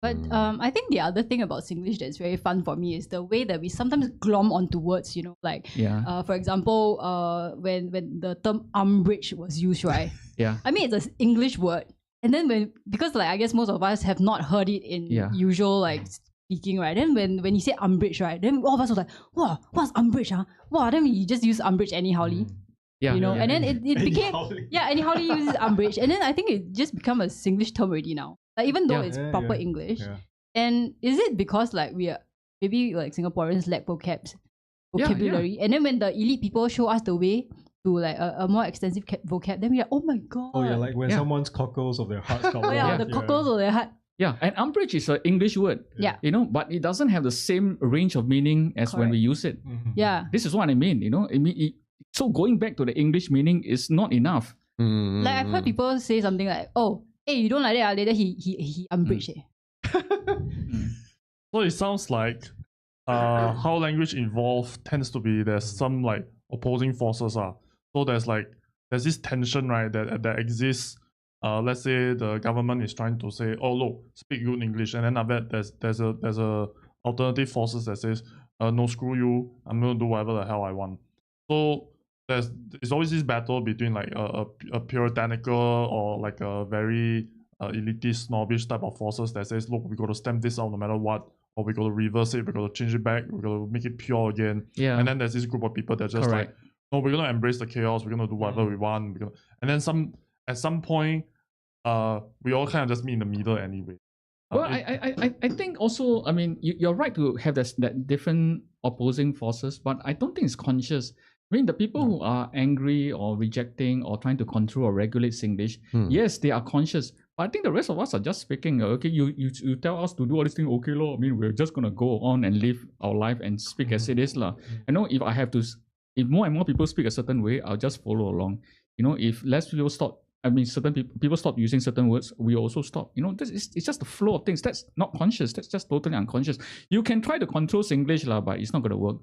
But I think the other thing about Singlish that's very fun for me is the way that we sometimes glom onto words, for example, when the term umbrage was used, right? Yeah. I mean, it's an English word. And then because I guess most of us have not heard it in usual speaking, right? Then when you say umbrage, right? Then all of us was like, wow, what's umbrage, huh? Wow, then we just use umbrage anyhowly. And then it became anyhowly uses umbrage, and then I think it just become a Singlish term already now. Like even though it's proper English, and is it because we are maybe Singaporeans lack vocabulary, and then when the elite people show us the way to a more extensive vocab, then we're like, oh my god. Oh yeah, like when someone's cockles of their heart got the cockles of their heart. Yeah, and umbrage is an English word. Yeah. But it doesn't have the same range of meaning as when we use it. Yeah. This is what I mean, so going back to the English meaning is not enough. Like I've heard people say something like, "Oh, hey, you don't like that." Later he umbrage. So it sounds like how language evolve tends to be there's some opposing forces. So there's this tension, right, that exists. Let's say the government is trying to say, "Oh look, speak good English," and then after that there's a alternative forces that says, "No, screw you, I'm gonna do whatever the hell I want." So it's always this battle between a puritanical or a very elitist, snobbish type of forces that says, look, we got to stamp this out no matter what, or we got to reverse it, we got to change it back, we got to make it pure again. Yeah. And then there's this group of people that just no, we're gonna embrace the chaos, we're gonna do whatever we want, and then at some point, we all kind of just meet in the middle anyway. Well, I think also, I mean, you're right to have that different opposing forces, but I don't think it's conscious. I mean, the people who are angry or rejecting or trying to control or regulate Singlish, yes, they are conscious, I think the rest of us are just speaking. Okay, you tell us to do all these things. Okay, lor. I mean, we're just gonna go on and live our life and speak as it is, lah. I know if I have to, if more and more people speak a certain way, I'll just follow along. You know, if less people stop, I mean, certain people stop using certain words, we also stop. You know, it's just the flow of things. That's not conscious. That's just totally unconscious. You can try to control Singlish, lah, but it's not gonna work.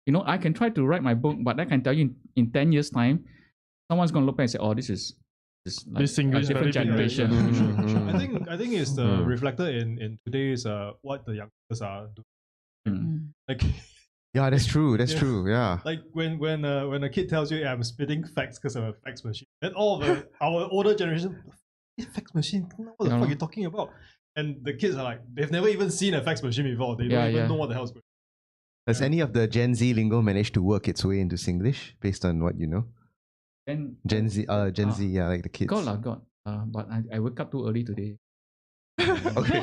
You know, I can try to write my book, but I can tell you in 10 years' time, someone's gonna look back and say, "Oh, this is like This Singlish a different very big, right? generation." I think it's reflected in today's what the youngsters are doing. Like Yeah, that's true. That's Yeah. true. Yeah. like when a kid tells you, I'm spitting facts because I'm a fax machine, then all of our older generation, fax machine, what the fuck are you talking about? And the kids are like, they've never even seen a fax machine before. They don't even know what the hell's going on. Has any of the Gen Z lingo managed to work its way into Singlish based on what you know? Then Gen Z, yeah, like the kids. God. But I wake up too early today. okay,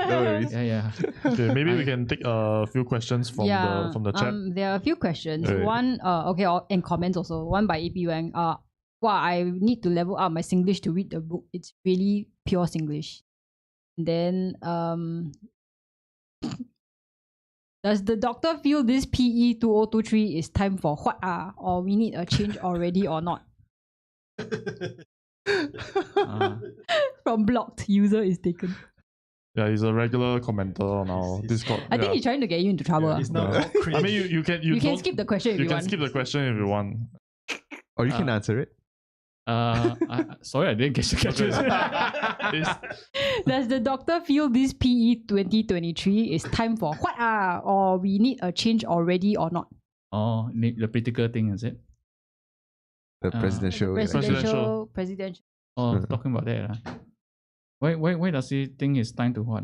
no worries. Yeah. Okay, maybe we can take a few questions from the chat. There are a few questions. Right. One, and comments also. One by AP Wang. I need to level up my Singlish to read the book. It's really pure Singlish. Then, does the doctor feel this PE 2023 is time for what or we need a change already or not? From blocked user is taken. Yeah, he's a regular commenter on our Discord. I think he's trying to get you into trouble. It's not Yeah. all cringe. I mean, you can You can skip the question if you you can want. skip the question if you want. Or you can answer it. Sorry, I didn't catch it. Does the doctor feel this PE 2023 is time for what or we need a change already or not? Oh, the political thing, is it? The presidential. Presidential. Presidential. Oh, talking about that. Why does he think it's time to what?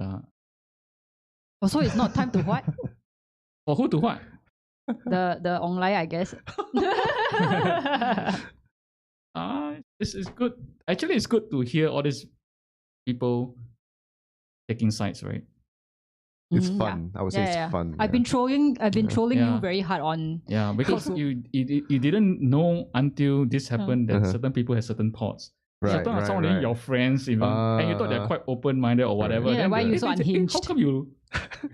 Oh, so it's not time to what? For who to what? The online, I guess. It's good. Actually, it's good to hear all these people taking sides, right? It's Mhm, fun. I would say it's fun. I've been trolling Yeah. you very hard on. Yeah, because you didn't know until this happened that Uh-huh. certain people have certain thoughts. Right, Certain right, some of them right. your friends even, and you thought they're quite open-minded or whatever. Yeah, then why you so how unhinged? come you?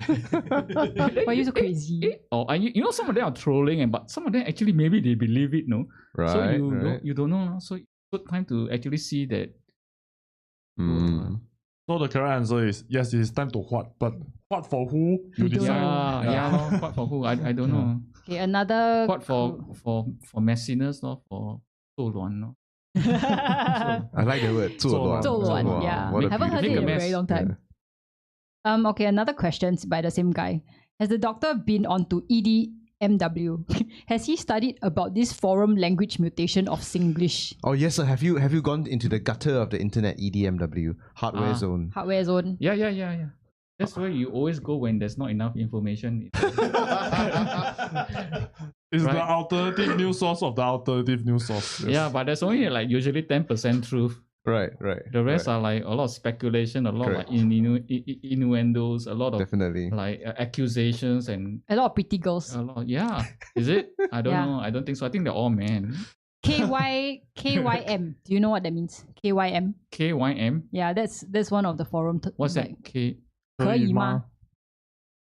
Why are you so crazy? Or you know, some of them are trolling, but some of them actually maybe they believe it, no? Right. So right. you don't know. So it's good time to actually see that. So the correct answer is yes, it is time to what, but what for who you We don't decide. know. Yeah. What for who? I don't know. Okay, another. What for messiness, no? For 做乱, no? I like the word 做乱. 做乱, Wow, yeah. what a Haven't heard it beautiful in a mess. very long time. Okay, another question by the same guy. Has the doctor been onto EDMW? Has he studied about this forum language mutation of Singlish? Oh yes, sir. Have you gone into the gutter of the internet? EDMW, hardware zone. Hardware zone. Yeah. That's where you always go when there's not enough information. It's the Right. alternative news source of the alternative news source. Yes. Yeah, but there's only like usually 10% truth. Right. The rest are like a lot of speculation, a lot Correct. of like innuendos, a lot of Definitely. like accusations and A lot of pretty girls. a lot. Yeah, is it? I don't Yeah. know. I don't think so. I think they're all men. KYM. Do you know what that means? KYM. KYM. Yeah, that's one of the forum. What's like, that? K. 可以吗?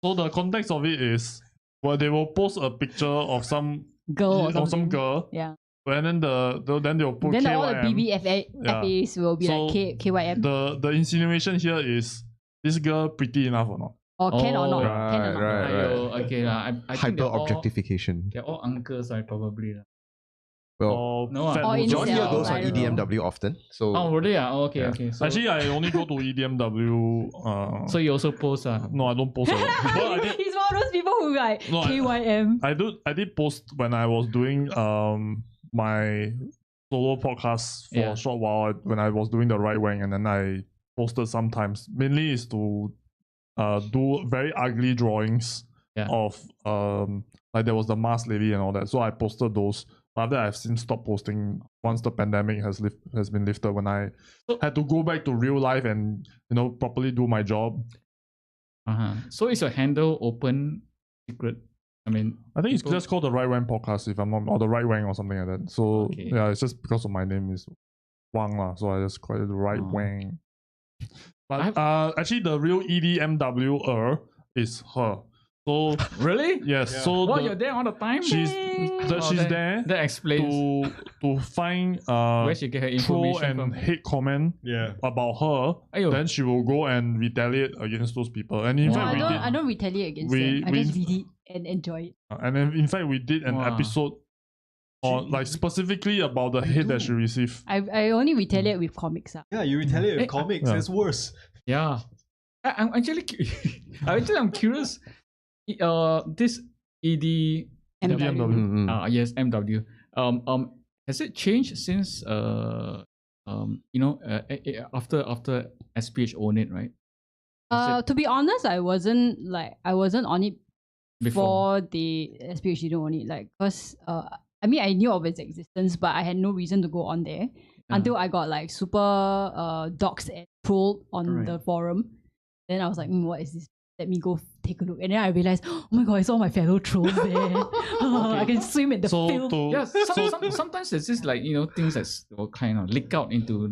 So the context of it is, well, they will post a picture of some Girl or of some something. girl, Yeah. and then then they'll put Then KYM. all the BBFAs will be So like KYM. The insinuation here is this girl pretty enough or not? Or can or not. Oh, Can or not. right. Aiyo, okay lah. I think Hyper objectification. they're all uncles, right? Probably lah. Well, Or No, fat or boobs. John here incel, goes on I don't know. EDMW often, so Oh, really? Oh, okay, Yeah. okay. So, Actually, I only go to EDMW. so you also post No, I don't post. Well, I did. He's one of those people who like No, KYM. I did post when I was doing my solo podcast for Yeah. a short while when I was doing the right wing, and then I posted sometimes. Mainly is to do very ugly drawings Yeah. of like there was the Mars lady and all that. So I posted those. After I've since stopped posting once the pandemic has been lifted, when I had to go back to real life and properly do my job. So is your handle open secret? I mean, I think it's people- just called the Right Wang Podcast, if I'm not, or the Right Wang or something like that. So Okay. yeah, it's just because of my name is Wang lah, so I just call it the Right Oh. Wang. But actually, the real EDMWer is her. So Really? yes. Yeah. So Well, you're there all the time. she's there That explains to find where she get her troll information and from. hate comment Yeah. about her. Aiyo. Then she will go and retaliate against those people. And in Wow. fact, we did. I don't retaliate against we- them. I we- just read it and enjoy it. And then, in fact, we did an Wow. episode on like specifically about the hate that she received. I only retaliate with comics. Yeah, you retaliate with comics. Yeah. It's worse. Yeah. I'm actually I'm curious. This ED MW. yes, MW. Has it changed since after SPH owned it, right? To be honest, I wasn't on it Before. before the SPH didn't own it. Like, cause I mean, I knew of its existence, but I had no reason to go on there until I got like super doxed and trolled on the forum. Then I was like, what is this? Let me go take a look. And then I realized, oh my god, I saw my fellow trolls there. I can swim in the So field. Yeah, sometimes there's this like things that will kind of leak out into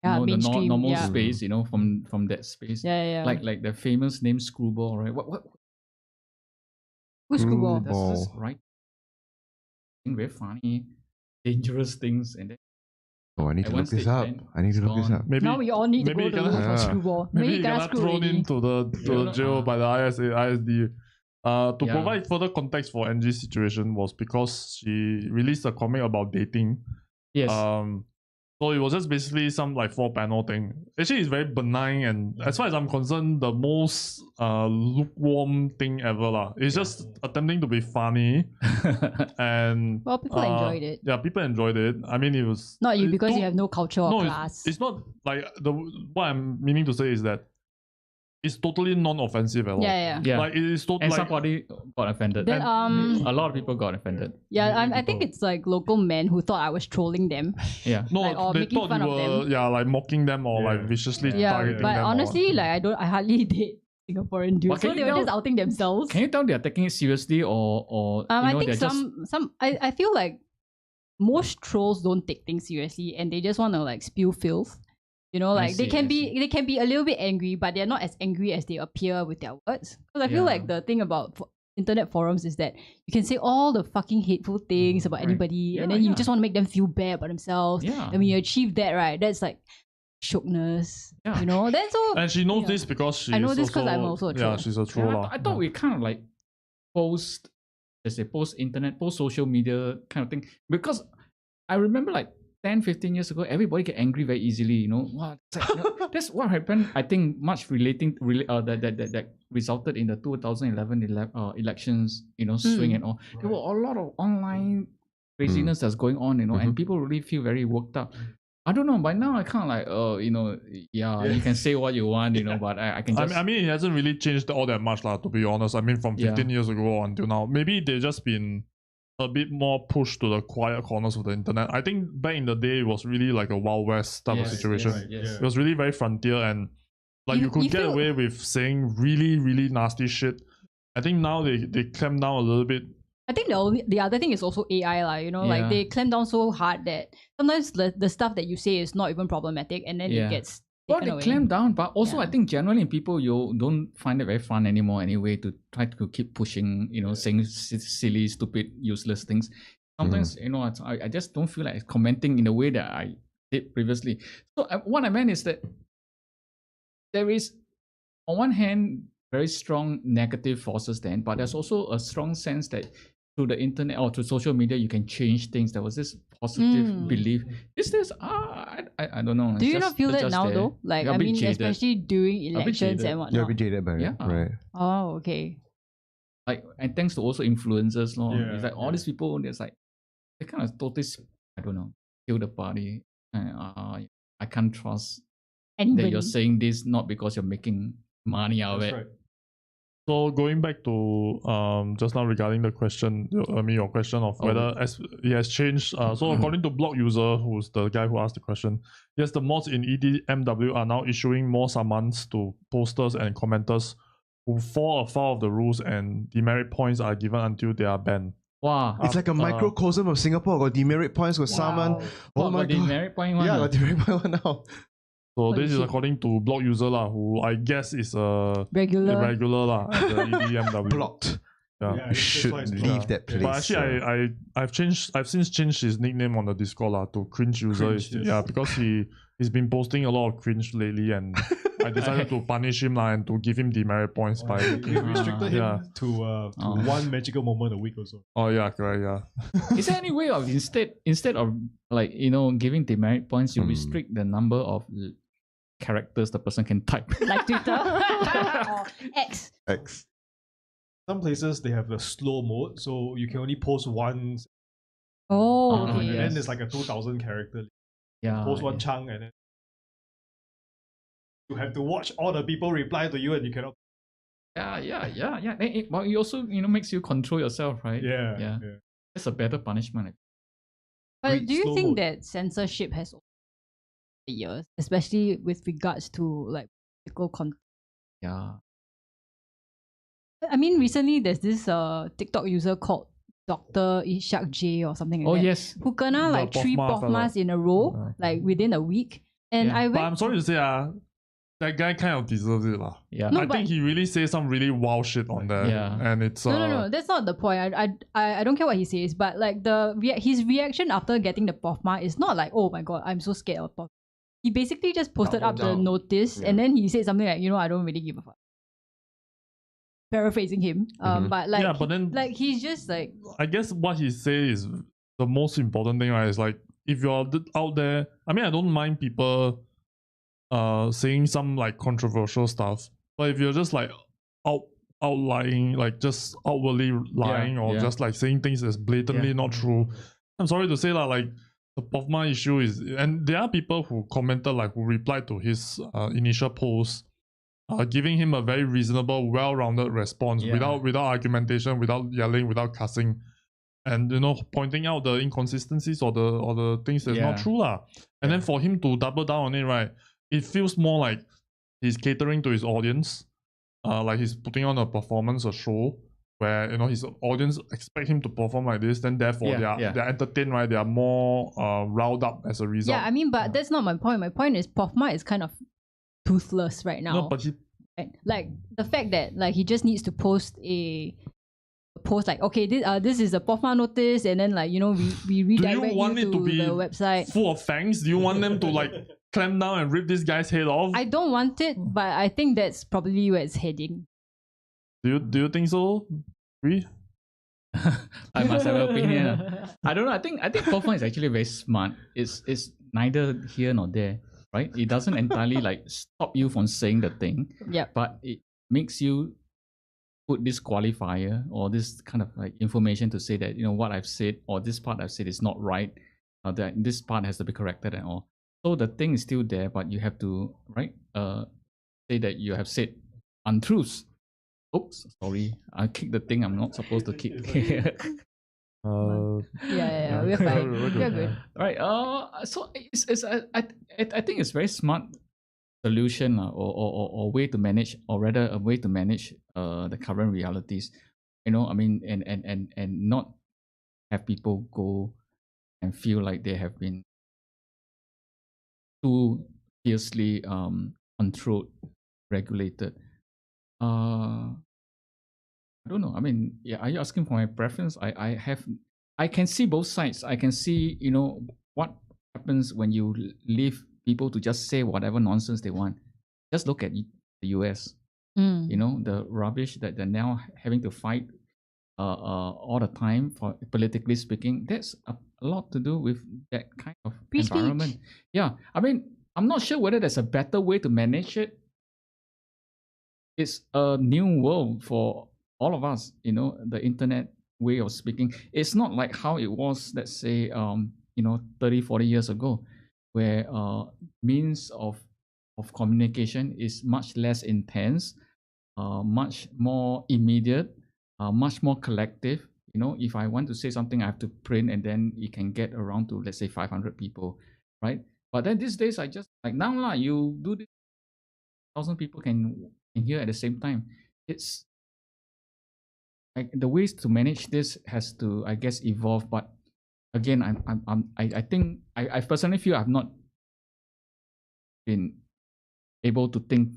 Yeah, the mainstream, normal yeah. space, from that space. Yeah. Like the famous name Screwball, right? What Who's Screwball? that's just right. Very funny, dangerous things, and then Oh, I need At to one look this stage, up. then I need to it's look this gone. up. maybe Now we all need to maybe go to you look cannot- for Screwball. maybe Maybe you you got screw thrown already. into the jail by the ISD. To Yeah. provide further context for Angie's situation was because she released a comic about dating. yes, So it was just basically some like 4-panel thing. Actually, it's very benign, and as far as I'm concerned, the most lukewarm thing ever lah. It's just attempting to be funny, and Well, people enjoyed it. Yeah, people enjoyed it. I mean, it was Not you, it because don't- you have no culture or no, class. it's not like what I'm meaning to say is that it's totally non-offensive at all. yeah. yeah. Like it is totally And like, somebody got offended. Then a lot of people got offended. yeah, many I think people. it's like local men who thought I was trolling them. Yeah. no, like, or they making thought fun you of were them. like mocking them or like Yeah. viciously Yeah, targeting but them. or honestly, what. like I hardly date Singaporean dudes, But can so you they were tell- just outing themselves. Can you tell they're taking it seriously or I think they're just I feel like most trolls don't take things seriously and they just want to like spew filth. Like they see, can I be they can be a little bit angry, but they're not as angry as they appear with their words. Because I feel Yeah. like the thing about internet forums is that you can say all the fucking hateful things about Right. anybody, and Yeah, then you yeah. just want to make them feel bad about themselves. Yeah. And when you achieve that, right, that's like shookness. Yeah. Then so And she knows Yeah. this because she I know is this 'cause I'm also a Yeah, troll. she's a troll. Yeah, lah. I thought we kind of like post internet, post social media kind of thing. Because I remember like 10, 15 years ago, everybody get angry very easily, What? That's what happened, I think, much that resulted in the 2011 elections, swing and all. There were a lot of online craziness that's going on, and people really feel very worked up. I don't know, by now I kind of like, you can say what you want, but I can just... I mean, it hasn't really changed all that much, lah. To be honest, I mean, from 15 years ago until now, maybe they've just been a bit more pushed to the quiet corners of the internet. I think back in the day, it was really like a Wild West type of situation. yes. It was really very frontier, and like you could you get feel- away with saying really, really nasty shit. I think now they clamp down a little bit. I think the other thing is also AI, like Yeah. they clamp down so hard that sometimes the stuff that you say is not even problematic, and then Yeah. it gets Well, taken they away. clamp down, but also I Yeah. think generally people you don't find it very fun anymore anyway to try to keep pushing, saying silly, stupid, useless things. Sometimes, I just don't feel like commenting in the way that I did previously. So what I meant is that there is, on one hand, very strong negative forces then, but there's also a strong sense that through the internet or through social media, you can change things. There was this positive belief. Is this, I don't know. Do It's you not feel it's that just now there. though? Like, You're a I bit mean, jaded. especially during bit elections jaded. and You're a whatnot. bit jaded by it, Yeah. right? Oh, okay. Like, and thanks to also influencers, Yeah, it's like all these people, there's like, they kind of totally, I don't know, kill the party. I can't trust that Anybody. you're saying this not because you're making money out of That's it. right. So going back to just now regarding the question, your question of whether it has changed. So according to blog user, who's the guy who asked the question, yes, the mods in EDMW are now issuing more summons to posters and commenters who fall afoul of the rules, and demerit points are given until they are banned. Wow. It's like a microcosm of Singapore. Got demerit points, got summon. Oh What, my got the god. merit point one? Yeah, got demerit point one now. So Holy this is shit. according to blog user lah, who I guess is a Regular. regular lah at the EDMW. Blocked. Yeah. Yeah, You should that's why it's leave blocked. that place. But actually, I've since changed his nickname on the Discord lah to cringe user. Cringe, yes. Yeah, because he's been posting a lot of cringe lately, and I decided to punish him lah and to give him demerit points by. We restricted him Yeah. to one magical moment a week or so. Oh yeah, correct. Yeah. Is there any way of instead of like giving demerit points, you restrict the number of characters the person can type? Like Twitter or X. X. Some places they have the slow mode, so you can only post once. Oh, Oh, okay. And yes. then there's like a 2,000 character. Yeah. Post one chunk, and then you have to watch all the people reply to you, and you cannot. Yeah. But it also makes you control yourself, right? Yeah. That's a better punishment. But Read do you slow think mode. that censorship has over the years, especially with regards to like political content? Yeah. I mean, recently there's this TikTok user called Dr. Ishak J or something like Oh that, yes. who kena like The 3 Pothma fella. Pothmas in a row, like within a week. And Yeah. I But went. I'm sorry to say, that guy kind of deserves it lah. Yeah. No, I but- think he really says some really wild shit on there. Yeah. And it's No, that's not the point. I don't care what he says, but like his reaction after getting the Pothma is not like, oh my god, I'm so scared of Pothma. He basically just posted Double up the down. notice, and then he said something like, I don't really give a fuck. Paraphrasing him, but like, Yeah, but then- like he's just like, I guess what he say is the most important thing, right? Is like, if you're out there, I mean, I don't mind people saying some like controversial stuff, but if you're just like outlying, like just outwardly lying, or yeah. just like saying things that's blatantly Yeah. not true, I'm sorry to say that, like the Pothma issue is, and there are people who commented, like who replied to his initial post, giving him a very reasonable, well-rounded response, Yeah. without argumentation, without yelling, without cussing, and pointing out the inconsistencies or the things that's not Yeah. true lah. And then for him to double down on it, right, it feels more like he's catering to his audience, like he's putting on a performance, a show where his audience expect him to perform like this, then therefore they're entertained, right? They are more riled up as a result. yeah. I mean, but that's not my point. My point is Pothma is kind of toothless right now. No, but he Right? Like the fact that like he just needs to post a post like, okay, this is a Pothma notice, and then like we redirect want you it to be the website. full of fangs? Do you want them to like clamp down and rip this guy's head off? I don't want it, but I think that's probably where it's heading. Do you think so? Gwee? I must have an opinion. I don't know. I think Pothma is actually very smart. It's neither here nor there, right? It doesn't entirely like stop you from saying the thing, Yep. but it makes you put this qualifier or this kind of like information to say that what I've said or this part I've said is not right, that this part has to be corrected and all. So the thing is still there, but you have to say that you have said untruths. Oops, sorry, I kicked the thing I'm not supposed to kick. Yeah, we're fine. We're good. Right. So I think it's very smart solution or way to manage, or rather a way to manage the current realities. I mean, and not have people go and feel like they have been too fiercely controlled, regulated. I don't know. I mean, yeah. Are you asking for my preference? I can see both sides. I can see, what happens when you leave people to just say whatever nonsense they want. Just look at the US. The rubbish that they're now having to fight all the time for politically speaking. That's a lot to do with that kind of Free speech. environment. Yeah. I mean, I'm not sure whether there's a better way to manage it. It's a new world for all of us, the internet way of speaking. It's not like how it was, let's say, 30, 40 years ago, where means of communication is much less intense, much more immediate, much more collective. If I want to say something, I have to print, and then it can get around to, let's say, 500 people, right? But then these days, I just, like now, you do this, 1,000 people can hear at the same time. It's like the ways to manage this has to, I guess, evolve. But again, I think I personally feel I've not been able to think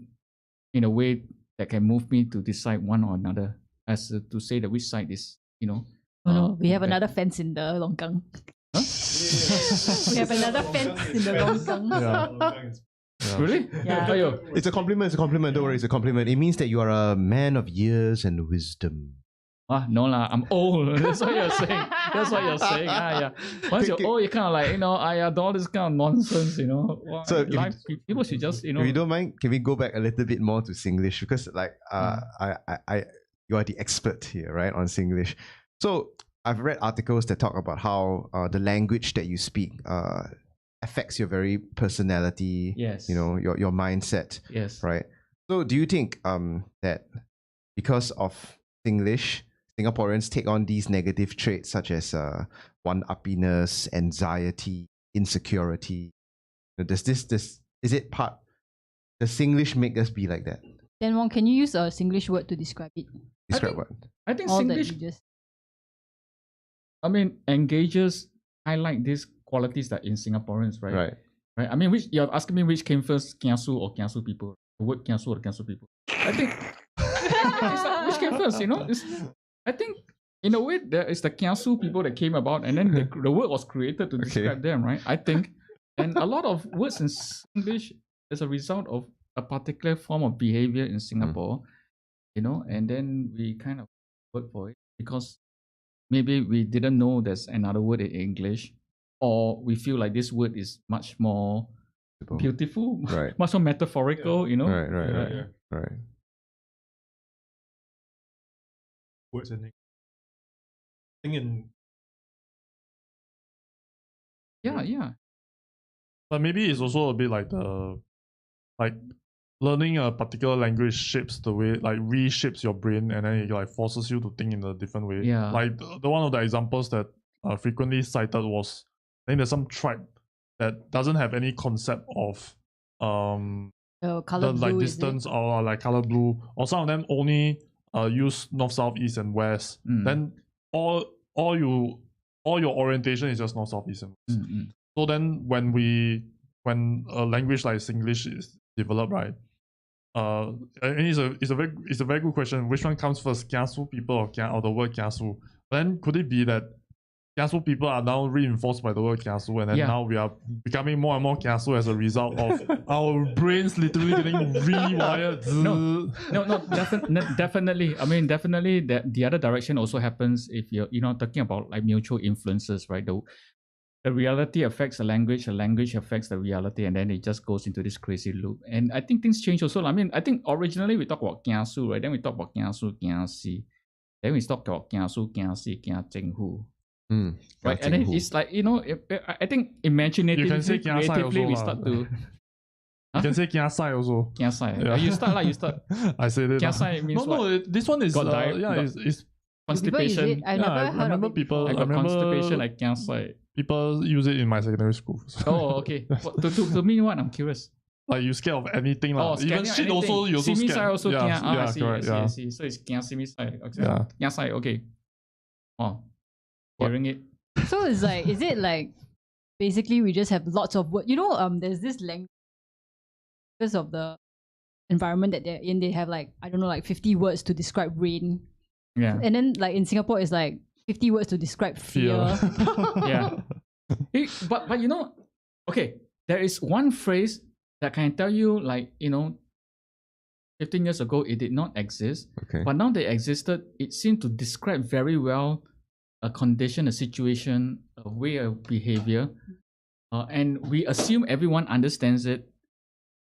in a way that can move me to decide one or another, as to say that which side is, Oh no, we have another fence in the Longkang. Huh? We have another fence in the Longkang. Yeah. Really? Yeah. Ayo. It's a compliment. It's a compliment. Don't worry. It's a compliment. It means that you are a man of years and wisdom. No lah, I'm old. That's what you're saying. That's what you're saying. Yeah. Once you're old, you kind of like, all this kind of nonsense, Well, So people should just, If you don't mind, can we go back a little bit more to Singlish, because you are the expert here, right, on Singlish. So I've read articles that talk about how the language that you speak affects your very personality. Yes. Your mindset. Yes. Right. So do you think that because of Singlish, Singaporeans take on these negative traits such as one-uppiness, anxiety, insecurity? Does Singlish make us be like that? Then Wong, can you use a Singlish word to describe it? Describe what? I think All that Singlish, you just... engages, highlight these qualities that in Singaporeans, right? Right. I mean, you're asking me which came first, Kiasu or Kiasu people? The word Kiasu or Kiasu people? I think it's like, which came first, I think in a way there is the Kiasu people that came about, and then the word was created to describe them, right? I think. And a lot of words in English is a result of a particular form of behavior in Singapore, and then we kind of work for it because maybe we didn't know there's another word in English, or we feel like this word is much more beautiful, right? Much more metaphorical, Right. Words in Yeah. But maybe it's also a bit like learning a particular language shapes the way, like reshapes your brain, and then it like forces you to think in a different way. Yeah. Like the one of the examples that frequently cited was, I think there's some tribe that doesn't have any concept of color blue, like distance or like color blue, or some of them only use north, south, east, and west. Then all your orientation is just north, south, east, and west. So then when a language like Singlish is developed, right? And it's a very good question. Which one comes first, Kiasu people or the word Kiasu? Then could it be that Kiasu people are now reinforced by the word Kiasu, and then now we are becoming more and more Kiasu as a result of our brains literally getting rewired? Definitely. I mean, definitely the other direction also happens if you're talking about like mutual influences, right? The reality affects the language affects the reality, and then it just goes into this crazy loop. And I think things change also. I mean, I think originally we talk about Kiasu, right? Then we talk about Kiasu, Kiasi. Then we talk about Kiasu, Kiasi, Kiachenghu. Right, and then it's like, I think imaginatively, you can say creatively, we also, start to... You can say Kiasai also. Kiasai. Yeah. You start. I said it. Kiasai means what? This one is it's constipation. I never heard remember of it people. I got constipation like Kiasai. People use it in my secondary school. Oh, okay. To mean what? I'm curious. Like you scared of anything, even shit anything. also you also scared. Also I see, correct. I see. So it's Kiasimisai. Okay. Yeah. Kiasai. Okay. Oh, hearing it. So is it like basically we just have lots of words? There's this language because of the environment that they're in. They have like, I don't know, like 50 words to describe rain. Yeah. And then like in Singapore, it's like 50 words to describe fear. Yeah. But okay, there is one phrase that can tell you, like, 15 years ago it did not exist. Okay. But now they existed, it seemed to describe very well a condition, a situation, a way of behavior. And we assume everyone understands it.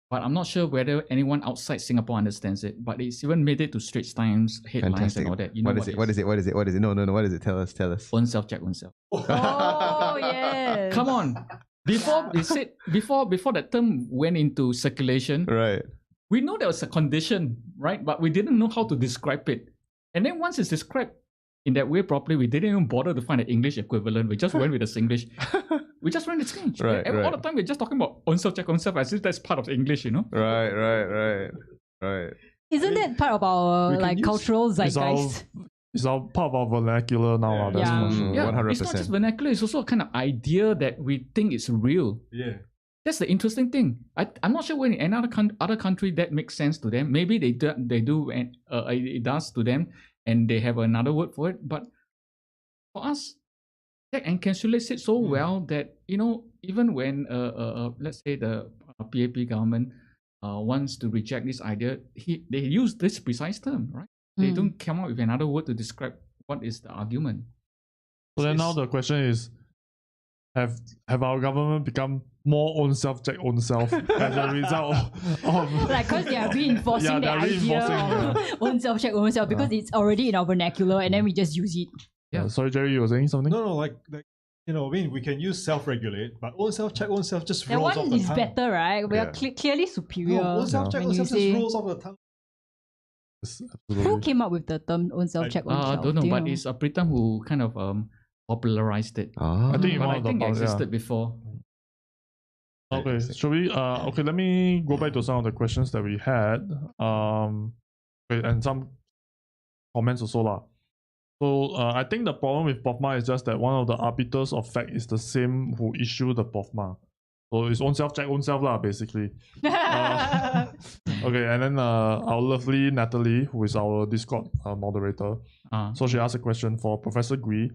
But I'm not sure whether anyone outside Singapore understands it. But it's even made it to Straits Times headlines. Fantastic. And all that. What is it? What is it? No. What is it? Tell us. Oneself check oneself. Oh yes. Come on. Before that term went into circulation, right? We know there was a condition, right? But we didn't know how to describe it. And then once it's described in that way properly, we didn't even bother to find an English equivalent. We just went with the Singlish. We just ran the Singlish. Right. All the time we're just talking about oneself check oneself as if that's part of English, Right. Isn't that part of our cultural zeitgeist? It's our part of our vernacular now. That's for sure. Yeah, 100%. It's not just vernacular, it's also a kind of idea that we think is real. Yeah. that's the interesting thing. I'm not sure when in other country that makes sense to them. Maybe they do, and it does to them, and they have another word for it. But for us, that encapsulates it so well that even when let's say the PAP government wants to reject this idea, they use this precise term, right? They don't come up with another word to describe what is the argument. So then now the question is, have our government become more own self check own self as a result of like because they are reinforcing the idea of own self check own self because it's already in our vernacular and then we just use it. Yeah. Sorry, Jerry, you were saying something? No, like I mean, we can use self-regulate, but own self-check, own self just rolls off the tongue. That one is better, right? We are clearly superior. No, own self-check, own self just rolls off the tongue. Who came up with the term own self-check, own self? I don't know, but it's Britain who kind of popularized it. I think it existed before. Okay, should we? Okay, let me go back to some of the questions that we had. Okay, and some comments also lah. So I think the problem with POFMA is just that one of the arbiters of fact is the same who issued the POFMA. So it's own self check own self lah, basically. Okay, and then our lovely Natalie, who is our Discord moderator. So she asked a question for Professor Gwee.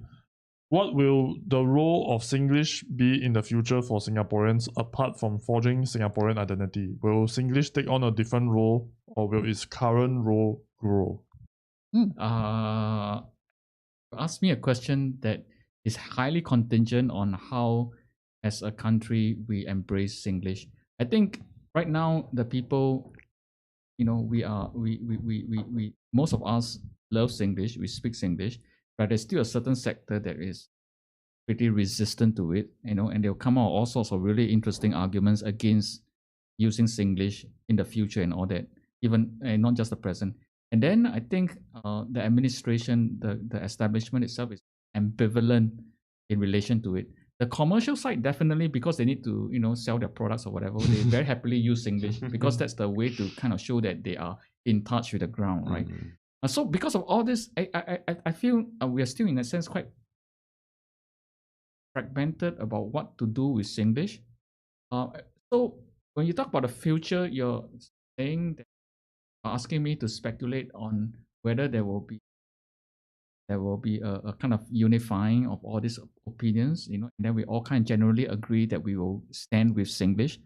What will the role of Singlish be in the future for Singaporeans apart from forging Singaporean identity? Will Singlish take on a different role or will its current role grow? Ask me a question that is highly contingent on how, as a country, we embrace Singlish. I think right now the people, we most of us love Singlish. We speak Singlish, but there's still a certain sector that is pretty resistant to it. And they'll come out all sorts of really interesting arguments against using Singlish in the future and all that. Even not just the present. And then I think the administration, the establishment itself is ambivalent in relation to it. The commercial side definitely, because they need to sell their products or whatever, they very happily use English because that's the way to kind of show that they are in touch with the ground, right? So because of all this, I feel we are still in a sense quite fragmented about what to do with Singlish. So when you talk about the future, you're saying that asking me to speculate on whether there will be a kind of unifying of all these opinions, and then we all kind of generally agree that we will stand with Singlish.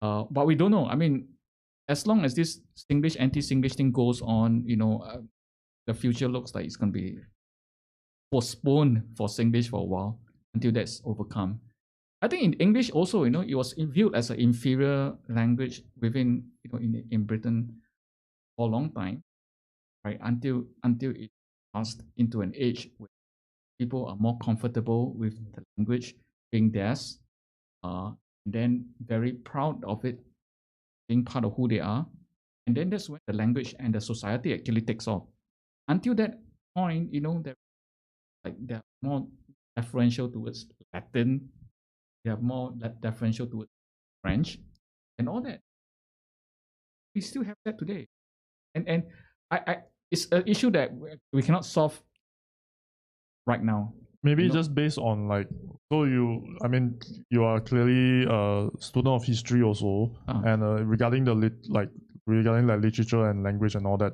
But we don't know. I mean, as long as this Singlish anti-Singlish thing goes on, the future looks like it's going to be postponed for Singlish for a while until that's overcome. I think in English also, it was viewed as an inferior language within, in Britain for a long time, right? Until it passed into an age where people are more comfortable with the language being theirs, and then very proud of it being part of who they are. And then that's when the language and the society actually takes off. Until that point, they're more deferential towards Latin, they are more deferential towards French, and all that. We still have that today. And it's an issue that we cannot solve right now. Maybe just based on you are clearly a student of history also, and regarding literature and language and all that,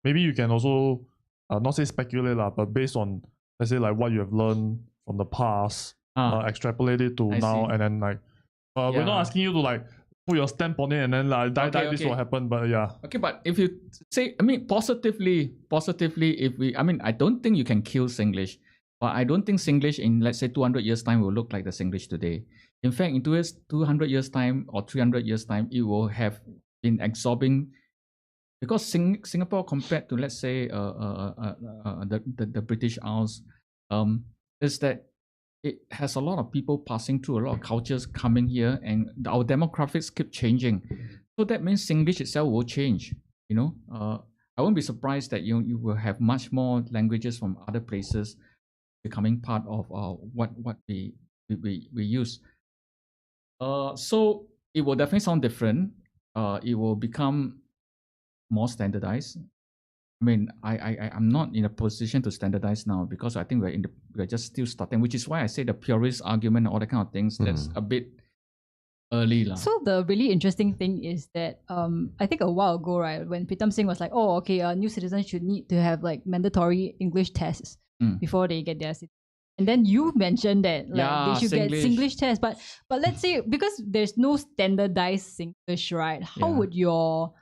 maybe you can also not say speculate but based on, let's say, like what you have learned from the past, extrapolate it to now, and then we're not asking you to put your stamp on it and then this will happen, but yeah. Okay, but if you say, positively, I don't think you can kill Singlish, but I don't think Singlish in, let's say, 200 years time will look like the Singlish today. In fact, in 200 years time or 300 years time, it will have been absorbing, because Singapore compared to, let's say, the British Isles, is that it has a lot of people passing through, a lot of cultures coming here, and our demographics keep changing. So that means Singlish itself will change. I won't be surprised that you will have much more languages from other places becoming part of what we use. So it will definitely sound different. It will become more standardized. I'm not in a position to standardize now because I think we're just still starting, which is why I say the purist argument and all that kind of things, that's a bit early lah. So the really interesting thing is that I think a while ago, right, when Pritam Singh was like, oh, okay, new citizens should need to have like mandatory English tests before they get their citizenship. And then you mentioned that like they should get Singlish tests, but let's say because there's no standardized Singlish, right? How would your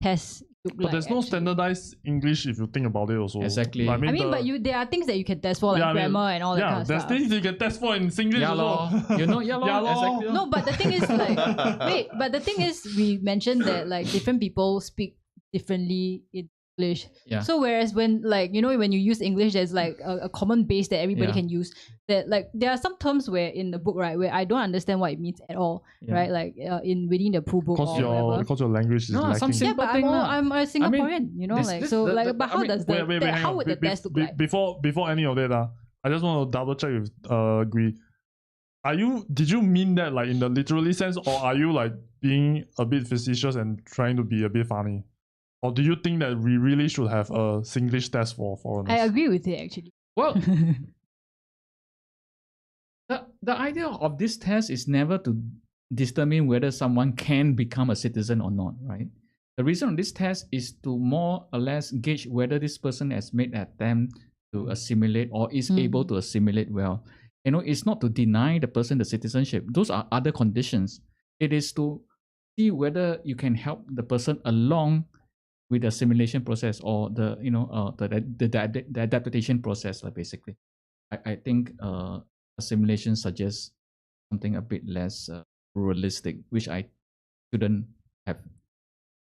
test look like? But there's no standardized English if you think about it also. Exactly. I mean, but there are things that you can test for, like grammar and all that kind of stuff. Yeah, there's things you can test for in Singlish also. You know, exactly. No, but the thing is but the thing is we mentioned that like different people speak differently in English. Yeah. So whereas when like, you know, when you use English, there's like a common base that everybody can use. That like there are some terms where in the book, right, where I don't understand what it means at all, right? Like in reading the Pooh book or whatever. Because your language is lacking. But I'm a Singaporean, you know, but how does how would the test look like? Before any of that, I just want to double check with Gwee. Did you mean that like in the literally sense, or are you like being a bit facetious and trying to be a bit funny? Or do you think that we really should have a Singlish test for foreigners? I agree with it actually. Well, the idea of this test is never to determine whether someone can become a citizen or not, right? The reason of this test is to more or less gauge whether this person has made an attempt to assimilate or is able to assimilate well. You know, it's not to deny the person the citizenship. Those are other conditions. It is to see whether you can help the person along with the assimilation process or the adaptation process, basically. I think assimilation suggests something a bit less realistic, which I shouldn't have.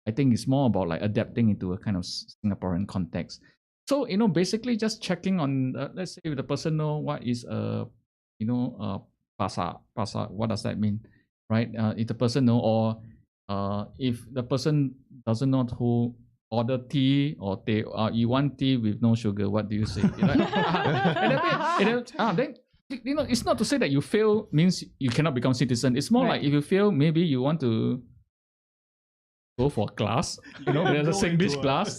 I think it's more about like adapting into a kind of Singaporean context. So, you know, basically just checking on, let's say if the person know what is pasa, what does that mean, right? If the person know, or if the person doesn't know who order tea or you want tea with no sugar, what do you say? Then you know, it's not to say that you fail means you cannot become citizen. It's more like if you fail, maybe you want to go for class. You know, there's a Singlish class.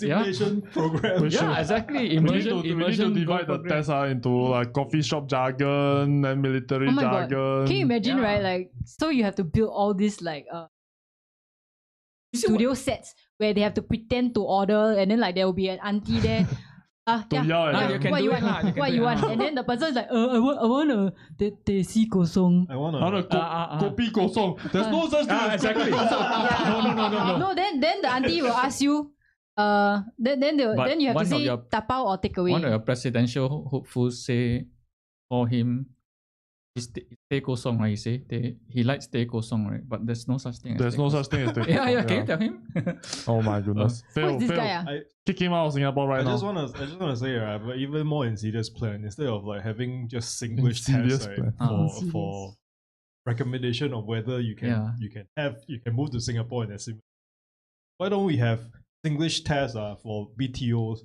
Program. Exactly. We need to divide the test into like coffee shop jargon and military jargon. God. Can you imagine, right? Like, so you have to build all these like studio sets where they have to pretend to order, and then like there will be an auntie there. What you want? And then the person is like, I want a teh si kosong. I want a kopi kosong. There's no such thing. Exactly. No, then the auntie will ask you. Then you have to say tapao or takeaway. One of your presidential hopefuls say for him, it's teh kosong, right? He likes teh kosong, right? But there's no such thing. There's no such thing as teh kosong. Yeah. Can you tell him? Oh my goodness! Who is this guy? Kick him out of Singapore right now. I just wanna say, right, but even more insidious plan, instead of like having just Singlish tests, right, for recommendation of whether you can move to Singapore and assimilate. Why don't we have Singlish tests for BTOs?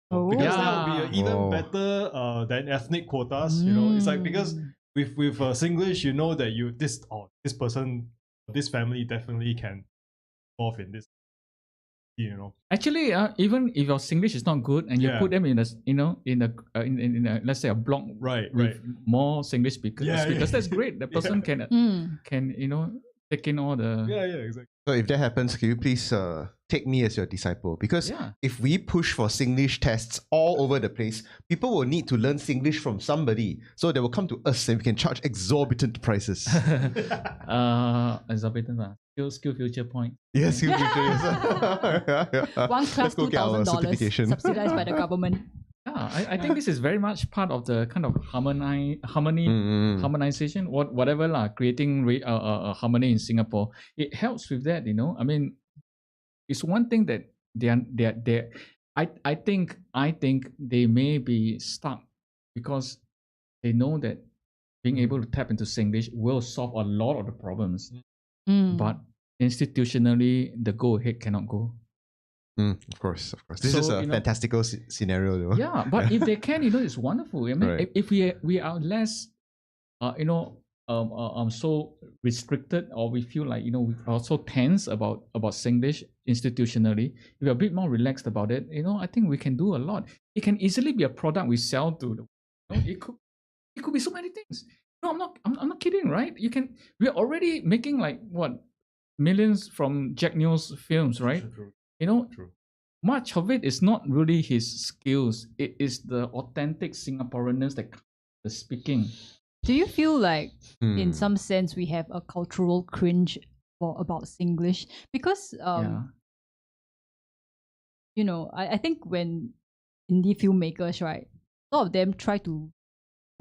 Because that would be even better than ethnic quotas. You know, it's like because with Singlish, you know that this person, this family definitely can involve in this. You know, actually, even if your Singlish is not good and you put them in a let's say a block with more Singlish speakers, that's great. The person can take in all the exactly. So if that happens, can you please take me as your disciple? Because if we push for Singlish tests all over the place, people will need to learn Singlish from somebody. So they will come to us and we can charge exorbitant prices. Exorbitant, skill future point. Yes, skill future. One class $2,000 subsidized by the government. I think this is very much part of the kind of harmonization, whatever creating harmony in Singapore. It helps with that, you know. I mean, it's one thing that I think they may be stuck because they know that being able to tap into Singlish will solve a lot of the problems, but institutionally the go ahead cannot go. Of course. This is a fantastical scenario, though. Yeah, but if they can, it's wonderful. I mean, if we are less, so restricted, or we feel like we are so tense about Singlish institutionally, if we're a bit more relaxed about it, I think we can do a lot. It can easily be a product we sell to the. It could be so many things. No, I'm not kidding, right? We're already making like what millions from Jack Neo's films, right? True. You know, True. much of it is not really his skills. It is the authentic Singaporeanness that the speaking. Do you feel like, in Hmm. some sense, we have a cultural cringe about Singlish? Because, you know, I think when indie filmmakers, right, a lot of them try to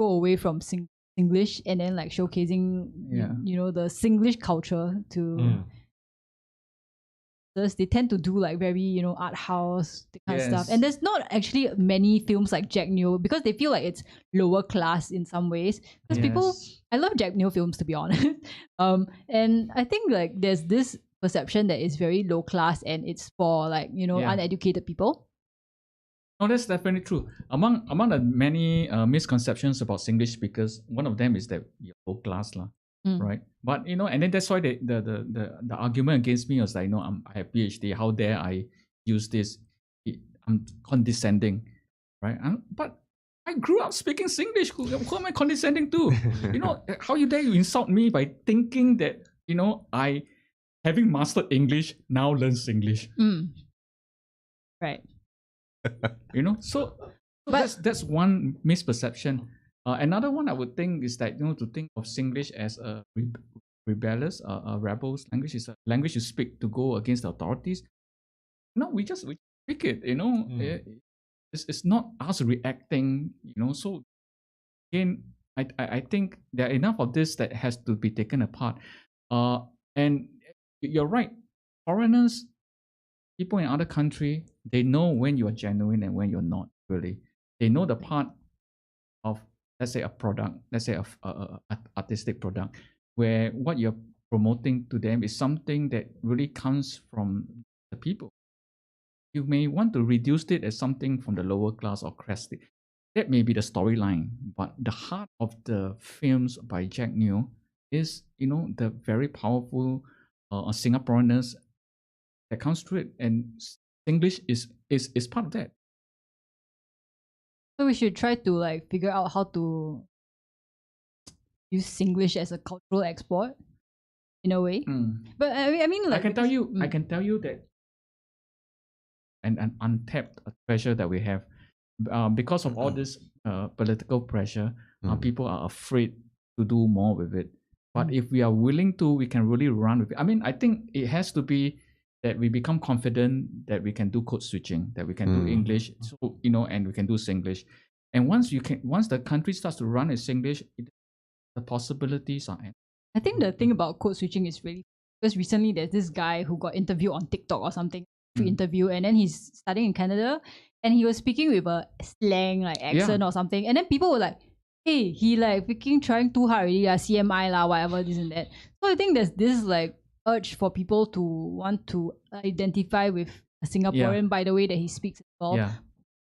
go away from Singlish and then like showcasing, you know, the Singlish culture to. They tend to do like very, you know, art house kind of stuff, and there's not actually many films like Jack Neo because they feel like it's lower class in some ways. Because people, I love Jack Neo films, to be honest, and I think like there's this perception that it's very low class and it's for like, you know, uneducated people. No, that's definitely true. Among the many misconceptions about Singlish speakers, one of them is that you're low class lah. Right, but you know, and then that's why the argument against me was like, you know, I have PhD, how dare I use this? I'm condescending, right? But I grew up speaking Singlish. Who am I condescending to? You know, how dare you insult me by thinking that, you know, I, having mastered English, now learn Singlish. Right. You know, so that's one misperception. Another one I would think is that, you know, to think of Singlish as a rebellious, rebels language is a language you speak to go against the authorities. No, we speak it. You know, it's not us reacting. You know, so again, I think there are enough of this that has to be taken apart. And you're right, foreigners, people in other country, they know when you are genuine and when you're not. Really, they know the part of, let's say, a product, let's say a artistic product, where what you're promoting to them is something that really comes from the people. You may want to reduce it as something from the lower class or crest it. That may be the storyline, but the heart of the films by Jack Neo is, you know, the very powerful Singaporeanness that comes through it, and English is part of that. So we should try to like figure out how to use Singlish as a cultural export, in a way. But I mean, like, I can tell you that an untapped treasure that we have, because of all this political pressure, people are afraid to do more with it. But if we are willing to, we can really run with it. I mean, I think it has to be that we become confident that we can do code switching, that we can do English, so, you know, and we can do Singlish. And once the country starts to run as Singlish, the possibilities are endless. I think the thing about code switching is really, because recently there's this guy who got interviewed on TikTok or something, interview, and then he's studying in Canada, and he was speaking with a slang like accent or something, and then people were like, hey, he like freaking trying too hard already, CMI lah, whatever, this and that. So I think there's this like urge for people to want to identify with a Singaporean by the way that he speaks as well. Yeah.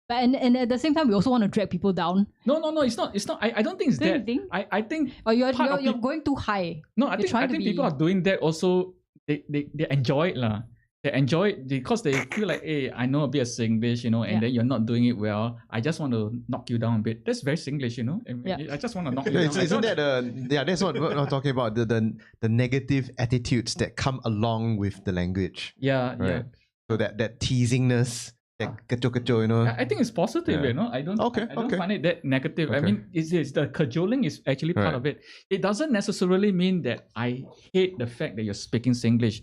But and at the same time, we also want to drag people down. No, it's not. I don't think it's that. I think. Or you're going too high. No, I think people are doing that also. They enjoy it lah. They enjoy it because they feel like, hey, I know a bit of Singlish, you know, and then you're not doing it well. I just want to knock you down a bit. That's very Singlish, you know. I just want to knock you down. Isn't that that's what we're talking about, the negative attitudes that come along with the language. Yeah, right? yeah. So that teasingness, that kecoh, you know. I think it's positive, you know. I don't find it that negative. I mean, it's the cajoling is actually part of it. It doesn't necessarily mean that I hate the fact that you're speaking Singlish.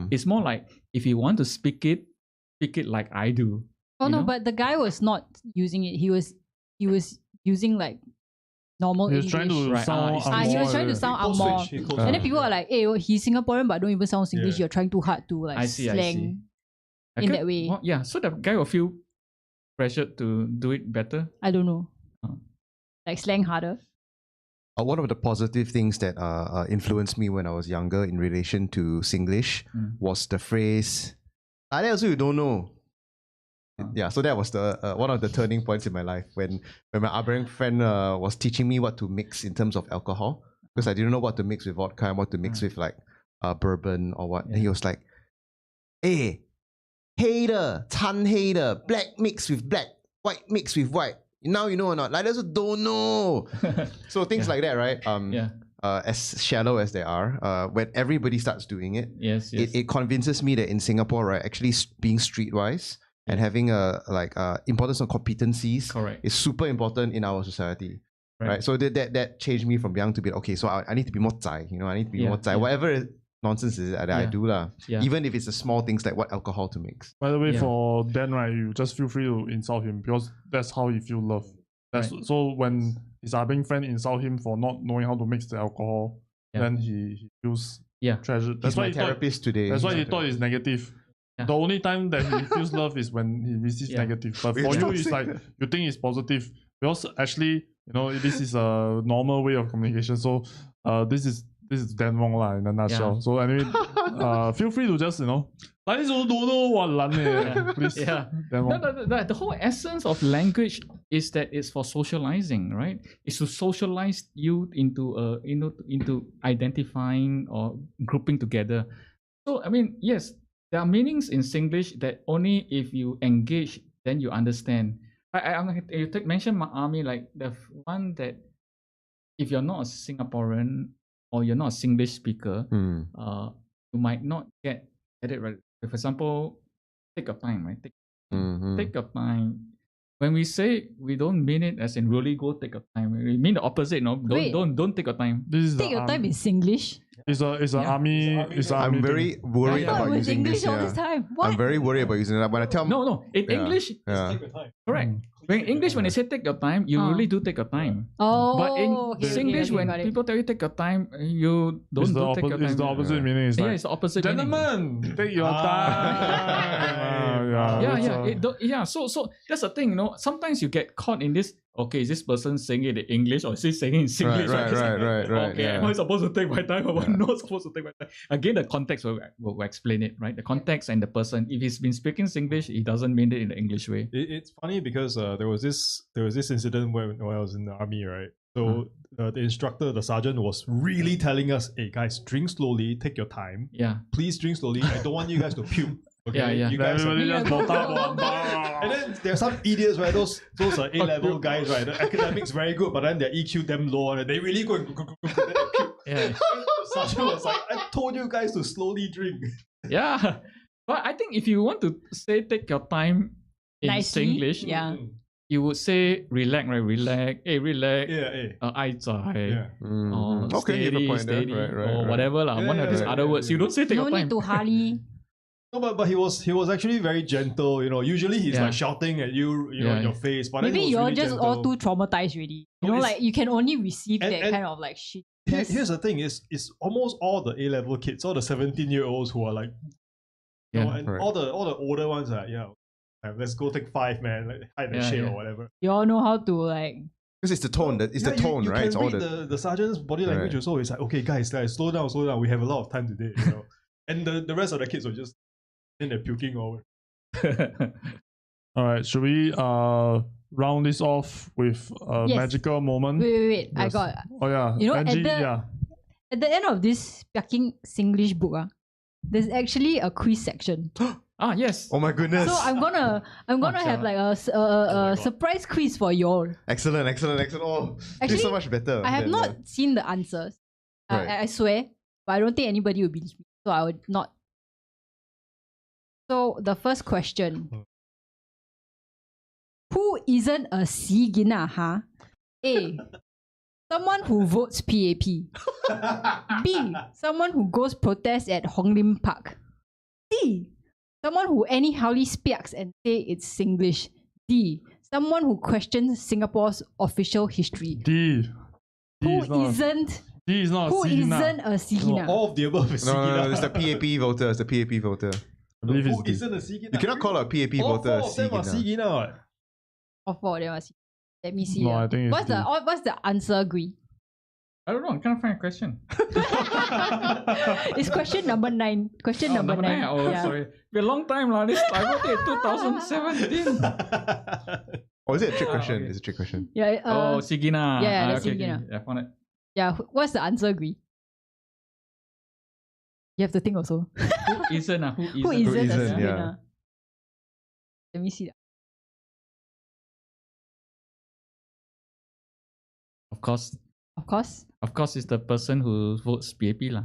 It's more like, if you want to speak it like I do. Oh no, know? but the guy was not using it. He was using like normal English. He was trying to sound ang moh. And then people are like, hey, he's Singaporean but don't even sound Singlish. You're trying too hard to like slang in that way. Well, yeah, so the guy will feel pressured to do it better. I don't know. Like slang harder. One of the positive things that influenced me when I was younger in relation to Singlish was the phrase, that also you don't know. Yeah, so that was the one of the turning points in my life when my Abraham friend was teaching me what to mix in terms of alcohol, because I didn't know what to mix with vodka and what to mix with like bourbon or what. And he was like, hey, hater, tan hater, black mix with black, white mix with white. now you know or not? Like, they also don't know. So things like that, right? As shallow as they are, when everybody starts doing it, it convinces me that in Singapore, right, actually being streetwise and having importance of competencies is super important in our society. Right. So that changed me from young to be okay. So I need to be more zai, I need to be more zai. Whatever nonsense is that I do lah. Even if it's the small things like what alcohol to mix. By the way, for Dan, right, you just feel free to insult him because that's how he feel love. So when his Abing friend insult him for not knowing how to mix the alcohol, then he feels treasured. That's why my therapist today. That's why he thought it's negative. The only time that he feels love is when he receives negative. But for you, it's like you think it's positive because actually, this is a normal way of communication. So this is Dan wrong lah in a nutshell. So anyway, feel free to just like this don't know what please. The whole essence of language is that it's for socializing, right? It's to socialize you into into identifying or grouping together. So I mean, yes, there are meanings in Singlish that only if you engage then you understand. You mentioned my army, like the one that if you're not a Singaporean or you're not a Singlish speaker, you might not get it right. For example, take your time, right? Take your time. When we say, we don't mean it as in really go take your time. We mean the opposite, no? Don't take your time. This is take your time in Singlish. It's an army. I'm very worried about using English this. all this time. What? I'm very worried about using it. When I tell no. In English, take your time. Correct. In English, when they say take your time, you really do take your time. Oh, but in Singlish, when people tell you take your time, you don't take your time. It's the opposite meaning. It's it's the opposite gentlemen, take your time. So that's the thing, sometimes you get caught in this. Okay, is this person saying it in English or is he saying it in Singlish? Right. Okay, am I supposed to take my time or am I not supposed to take my time? Again, the context will explain it, right? The context and the person. If he's been speaking Singlish, he doesn't mean it in the English way. It's funny because there was this incident when I was in the army, right? So the instructor, the sergeant, was really telling us, "Hey guys, drink slowly, take your time. Please drink slowly. I don't want you guys to puke." Okay, you guys everybody just and then there are some idiots, right? Those are A-level guys, right? The academics very good, but then their EQ damn low, and they really go and the sergeant was like, "I told you guys to slowly drink." Yeah, but I think if you want to say take your time in Singlish, you would say relax, right? Relax, relax. Steady, or whatever lah. One of these other words. You don't say take your time. No need to hurry. No, but he was actually very gentle. Usually he's like shouting at you, in your face. But maybe you're really just gentle. all too traumatized already. Like you can only receive that kind of like shit. Here's the thing: it's almost all the A-level kids, all the 17-year-olds who are like, all the older ones are let's go take 5, man. Like, hide the shit or whatever. You all know how to like. Because it's the tone. The tone, you right? It's all the sergeant's body language also. It's like, okay, guys, slow down. We have a lot of time today. And the rest of the kids were just in there puking over. All right, should we round this off with a magical moment? Wait. Yes. I got. Oh yeah. Angie, at the end of this fucking Singlish book, there's actually a quiz section. Yes. Oh my goodness. So I'm gonna have like a surprise quiz for you all. Excellent. Oh, actually, so much better. I have not seen the answers. I swear, but I don't think anybody will believe me. So I would not. So the first question. Who isn't a Sigina, huh? A. Someone who votes PAP. B. Someone who goes protest at Hong Lim Park. C. Someone who anyhowly speaks and say it's Singlish. D. Someone who questions Singapore's official history. D. Who isn't a Sigina? All of the above is Sigina. No, it's the PAP voter. It's the PAP voter. Who isn't a Sigina? You cannot call a PAP voter a Sigina. All 4 of them are Sigina. Let me see. No, I think what's the answer, Gwee? I don't know. I can't find a question. It's question number 9. Question number 9. Oh, sorry. It's a long time lah. I wrote it in 2017. Oh, is it a trick question? Okay. It's a trick question. Yeah. Sigina. Yeah, okay, Sigina. Okay. I found it. Yeah. What's the answer, Gwee? You have to think also. Who isn't a Sigina? Yeah. Let me see that. Of course, Of course. it's the person who votes PAP lah.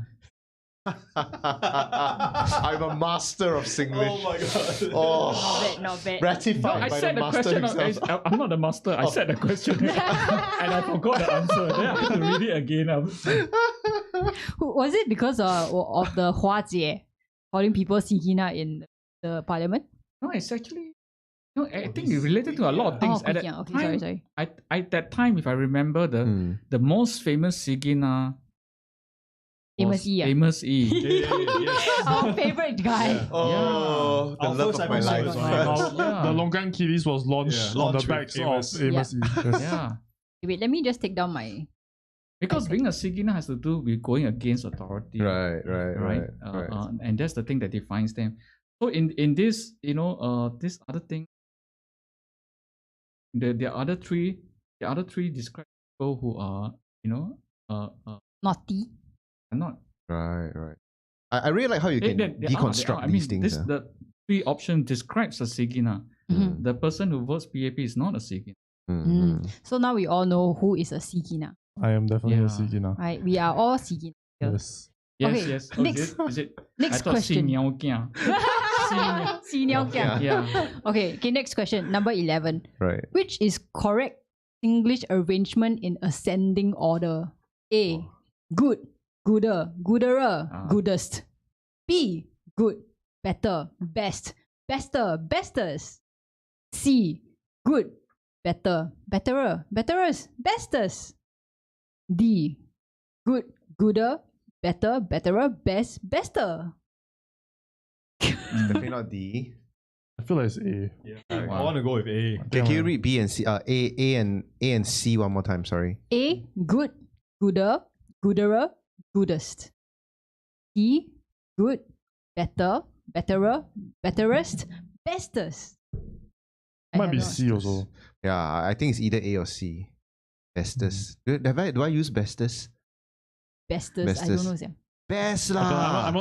I'm a master of Singlish. Oh my god. Oh, Not bad. ratified I by said the the master question. himself. I'm not the master. I said the question and I forgot the answer. Then I have to read it again. Was it because of the Hua Jie calling people Sigina in the parliament? No, it's actually. No, I think it related to a lot of things. Oh, At that okay, time, sorry. At that time, if I remember, the most famous Sigina Amos E. Amos E. Yes. Our favorite guy. Oh, the Our love first of my episode life. was Wow. Yeah. The Longkang Kitties was launched on the Launched with backs Amos. of Amos E. Yes. Yeah. Wait, let me just take down my. Because being a Sigina has to do with going against authority. Right. And that's the thing that defines them. So in this, this other thing, the other three describe people who are, Naughty. are not. Right. I really like how you can deconstruct these things. The three options describes a Sigina. Mhm. The person who votes PAP is not a Sigina. So now we all know who is a Sigina. I am definitely Yeah. a Sigina. Right? We are all Sigina. Yes. Yes, Okay, yes. Oh, next- is it? next I thought question. Xin Yao Kia. Senior Yeah. Yeah. Okay, next question. Number 11. Right. Which is correct English arrangement in ascending order? A. Good, gooder, gooderer, goodest. B. Good, better, best, bester, bestest. C. Good, better, betterer, betterers, bestest. D. Good, gooder, better, betterer, best, bester. Definitely not D. I feel like it's A. Yeah. Wow. I want to go with A. Okay, can you read B and C? A and C one more time. Sorry. A. Good, gooder, gooderer, goodest. E. Good, better, betterer, betterest, bestest. I Might have be no C idea. also. Yeah, I think it's either A or C. Bestest. Do I use bestest? Bestest. I Bestest. don't know. Sia. Best Okay, lah. I'm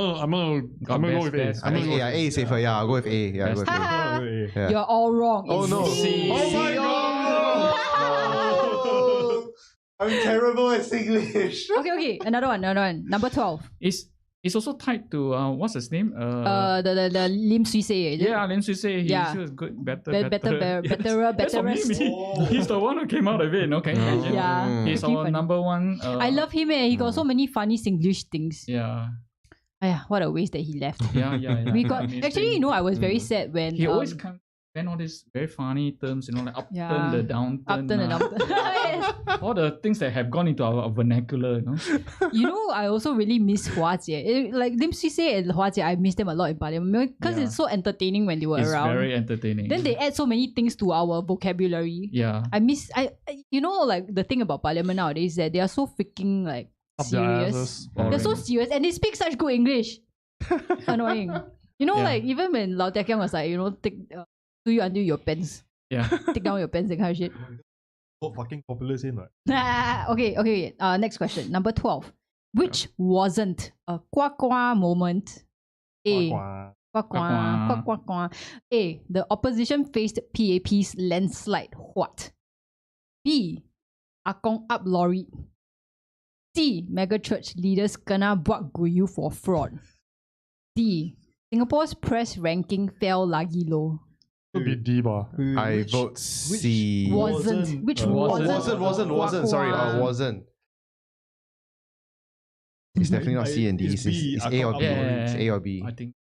gonna go with A. best. I'm gonna go with Yeah, A is safer. Yeah, I'll go with A. Yeah, I'll go with Best. A. Ha! Yeah. You're all wrong. Oh It's no. C. Oh my God. I'm terrible at Singlish. Okay. Another one. Number 12. It's also tied to what's his name? The Lim Sui Say. is it? Yeah, Lin Sui say he was good, better, Betterer, That's from him. betterest. He's the one who came out of it. No, can you imagine? Yeah. He's Pretty our funny. number one. I love him. He got so many funny Singlish things. Yeah, What a waste that he left. yeah. We got Amazing. actually, I was very sad when He always comes. Then all these very funny terms, like upturn, Yeah. the downturn, upturn and downturn. Yes. all the things that have gone into our vernacular. I also really miss Hua Jie. Like Lim Sui Say and Hua Jie, I miss them a lot in Parliament because Yeah. it's so entertaining when they were It's around. very entertaining. Then they add so many things to our vocabulary. yeah, Like the thing about Parliament nowadays is that they are so freaking like Up their serious. asses. They're so Boring. serious and they speak such good English. Annoying. Yeah. Like even when Lau Tia Kiang was like, take do you undo your pants, yeah. take down your pants, that kind of shit. So fucking popular scene, right? Okay. Next question. Number 12. Which wasn't a kwa moment? A. Kwa. A. The opposition faced PAP's landslide. What? B. Akong up lorry. C. Mega church leaders kena buat guyu for fraud. D. Singapore's press ranking fell lagi low. Could be D bar. I vote C. Wasn't. Which wasn't. Wasn't. Sorry, wasn't. It's definitely not C and D. It's It's, B, it's A or B. Yeah. It's A or B. I think.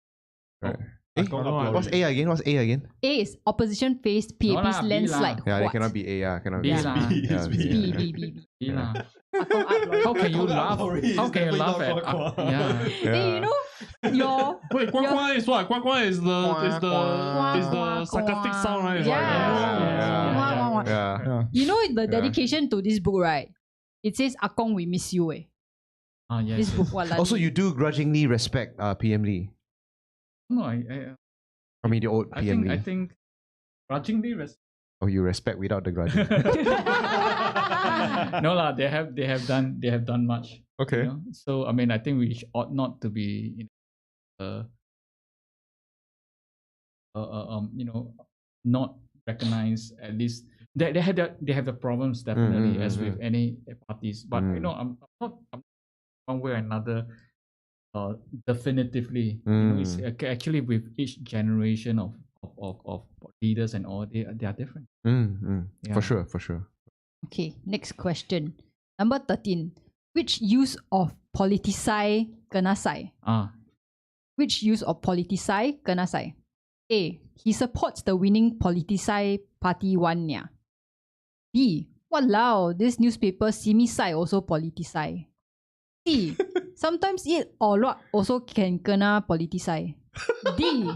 Right. Akong no, up What's lorry. A again? What's A again? A is opposition faced No PAP's lah, B landslide. lah. Yeah, What? it cannot be A. Yeah, cannot be. B A. lah. B, Yeah, it's B. B. B. B lah. Akong up lorry. How can you Akong laugh? Lorry is How can you definitely laugh not at? Kwa Kwa. Yeah. Hey, your Wait, Kwa is what? Kwa is the sarcastic sound, right? It's like, Yeah. The Yeah. dedication to this book, right? It says Akong we miss you. Yes. This book, what Also, you do grudgingly respect PM Lee. No, I mean, the old PM I Lee. think grudgingly Oh, you respect without the grudge. no lah, they have done much. Okay. So I mean, I think we ought not to be not recognize at least they have the problems definitely as with any parties. But you know, I'm not one way or another. Definitively, you know, it's actually with each generation of leaders and all, they are different. For sure. Okay, next question. Number 13. Which use of politicise kena sai? Which use of politicise kena sai? A. He supports the winning politicise party one nia. B. Walao, this newspaper simi sai also politicise. C. Sometimes eat or lot also can kena politicise. D.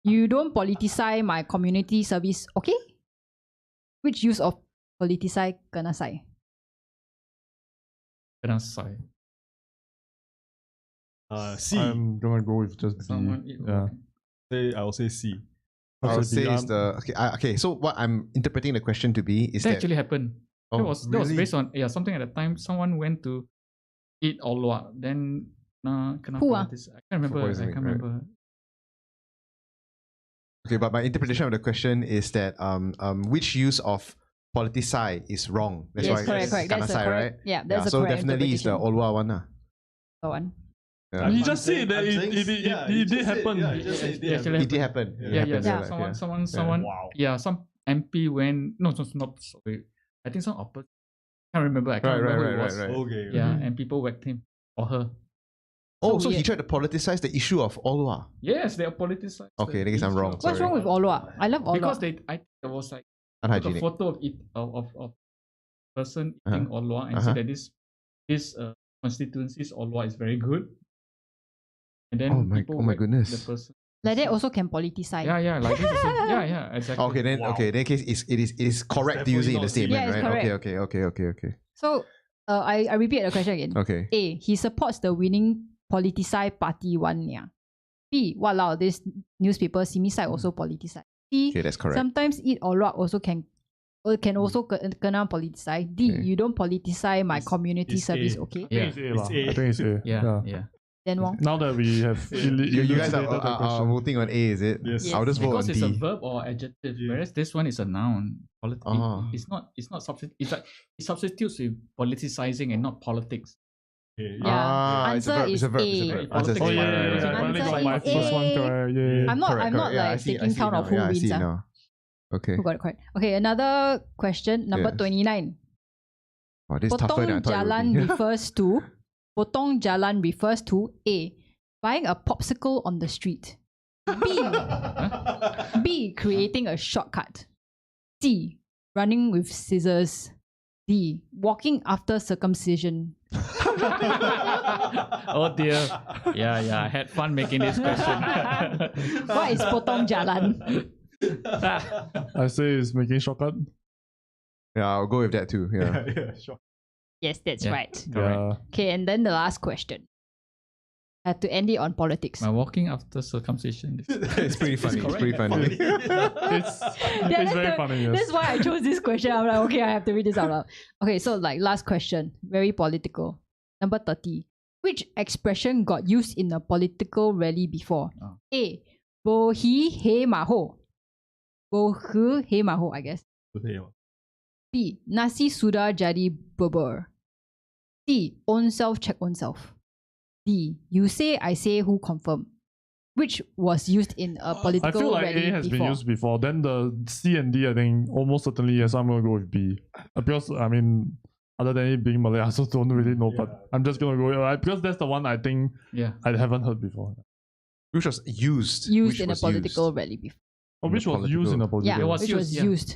You don't politicise my community service, okay? Which use of politicise kena sai? Kena sai. C. I'm gonna go with just B. Yeah. I will say C. I would say it's the okay. So what I'm interpreting the question to be is That that actually happened. That was based on something at the time. Someone went to eat olwa, then kena Who politicise. I can't remember. I can't remember. Okay, but my interpretation of the question is that which use of politicise is wrong. That's Yes, why correct. it's That's the kanasai, right? correct. Yeah, that's the so correct definitely it's the interpretation. Olwa one. The one. Yeah. You just said that it did happen. Yeah, you just said it Actually It did happen. It Yeah, happened in real life, someone. Wow. Yeah, some MP went. No, not sorry. I think some opposite. Can't remember. I can't remember who it was. Right. Okay. Yeah, and people whacked him or her. Oh, So so he weird. tried to politicize the issue of Olwa. Yes, they are politicized. Okay, I guess I'm wrong. What's wrong with Olwa? I love Olwa. Because I think there was like took a Unhygienic. photo of person eating Olwa and said that this constituency's Olwa is very good. And then people oh my whacked goodness. the person. Like that also can politicize. Yeah, like this. Yeah, exactly. Okay, then Wow. then case it is correct to use it in the statement, Yeah, it's right? correct. Okay. So I repeat the question again. Okay. A. He supports the winning politicized party one nia. B. Walao, this newspaper simi sai also politicized. C. Okay, that's correct. Sometimes eat or lot also can also kena politicize. D. Okay. You don't politicize my community it's service, A. okay? Yeah. I think it's A. It's A. I think it's A. Yeah. Then Wong. Now that we have You guys are elucidated the question. voting on A, is it? Yes. Yes. I'll just vote Because on it's a D. verb or adjective, Yeah. whereas this one is a noun. Ah. It's not substitute. It's like it substitutes with politicizing and not politics. Okay. Yeah. It's a Answer verb. It's a is verb. A. It's a verb. Oh, Answer's Oh A. yeah, Right. Finally got Answer my is first one A. correct. Yeah. I'm not Correct, like I see taking it count now. of who Yeah, I wins. see it ah. now. Okay. Who got it correct? Okay, another question, number Yes. 29. Oh, this is tougher than I Potong thought it jalan would be. refers to Potong jalan refers to A. Buying a popsicle on the street. B. Creating a shortcut. C. Running with scissors. D. Walking after circumcision. Oh dear. Yeah. I had fun making this question. What is Potong jalan? I say it's making shortcut. Yeah, I'll go with that too. Yeah. Yeah, sure. Yes, that's Yeah. right. Correct. Yeah. Okay, and then the last question. I have to end it on politics. My walking after circumcision. It's pretty funny. It's correct. pretty funny. It's that's very the- funny. Yes. That's why I chose this question. I'm like, okay, I have to read this out loud. Okay, so like last question, very political. Number 30. Which expression got used in a political rally before? Oh. A. Bo he he ma ho. Bo he he ma ho, I guess. Okay. B. Nasi sudah jadi bubur. C. Own self check own self. D. You say I say who confirm. Which was used in a I political feel like rally A has before. been used before. Then the C and D, I think almost certainly yes. I'm gonna go with B. Because I mean, other than it being Malay, I also don't really know. But I'm just gonna go with because that's the one I think Yeah. I haven't heard before. Which was used. Used which in a was political used. rally before. Oh, In which the was used in a political- Yeah, political. was which used, was yeah. used.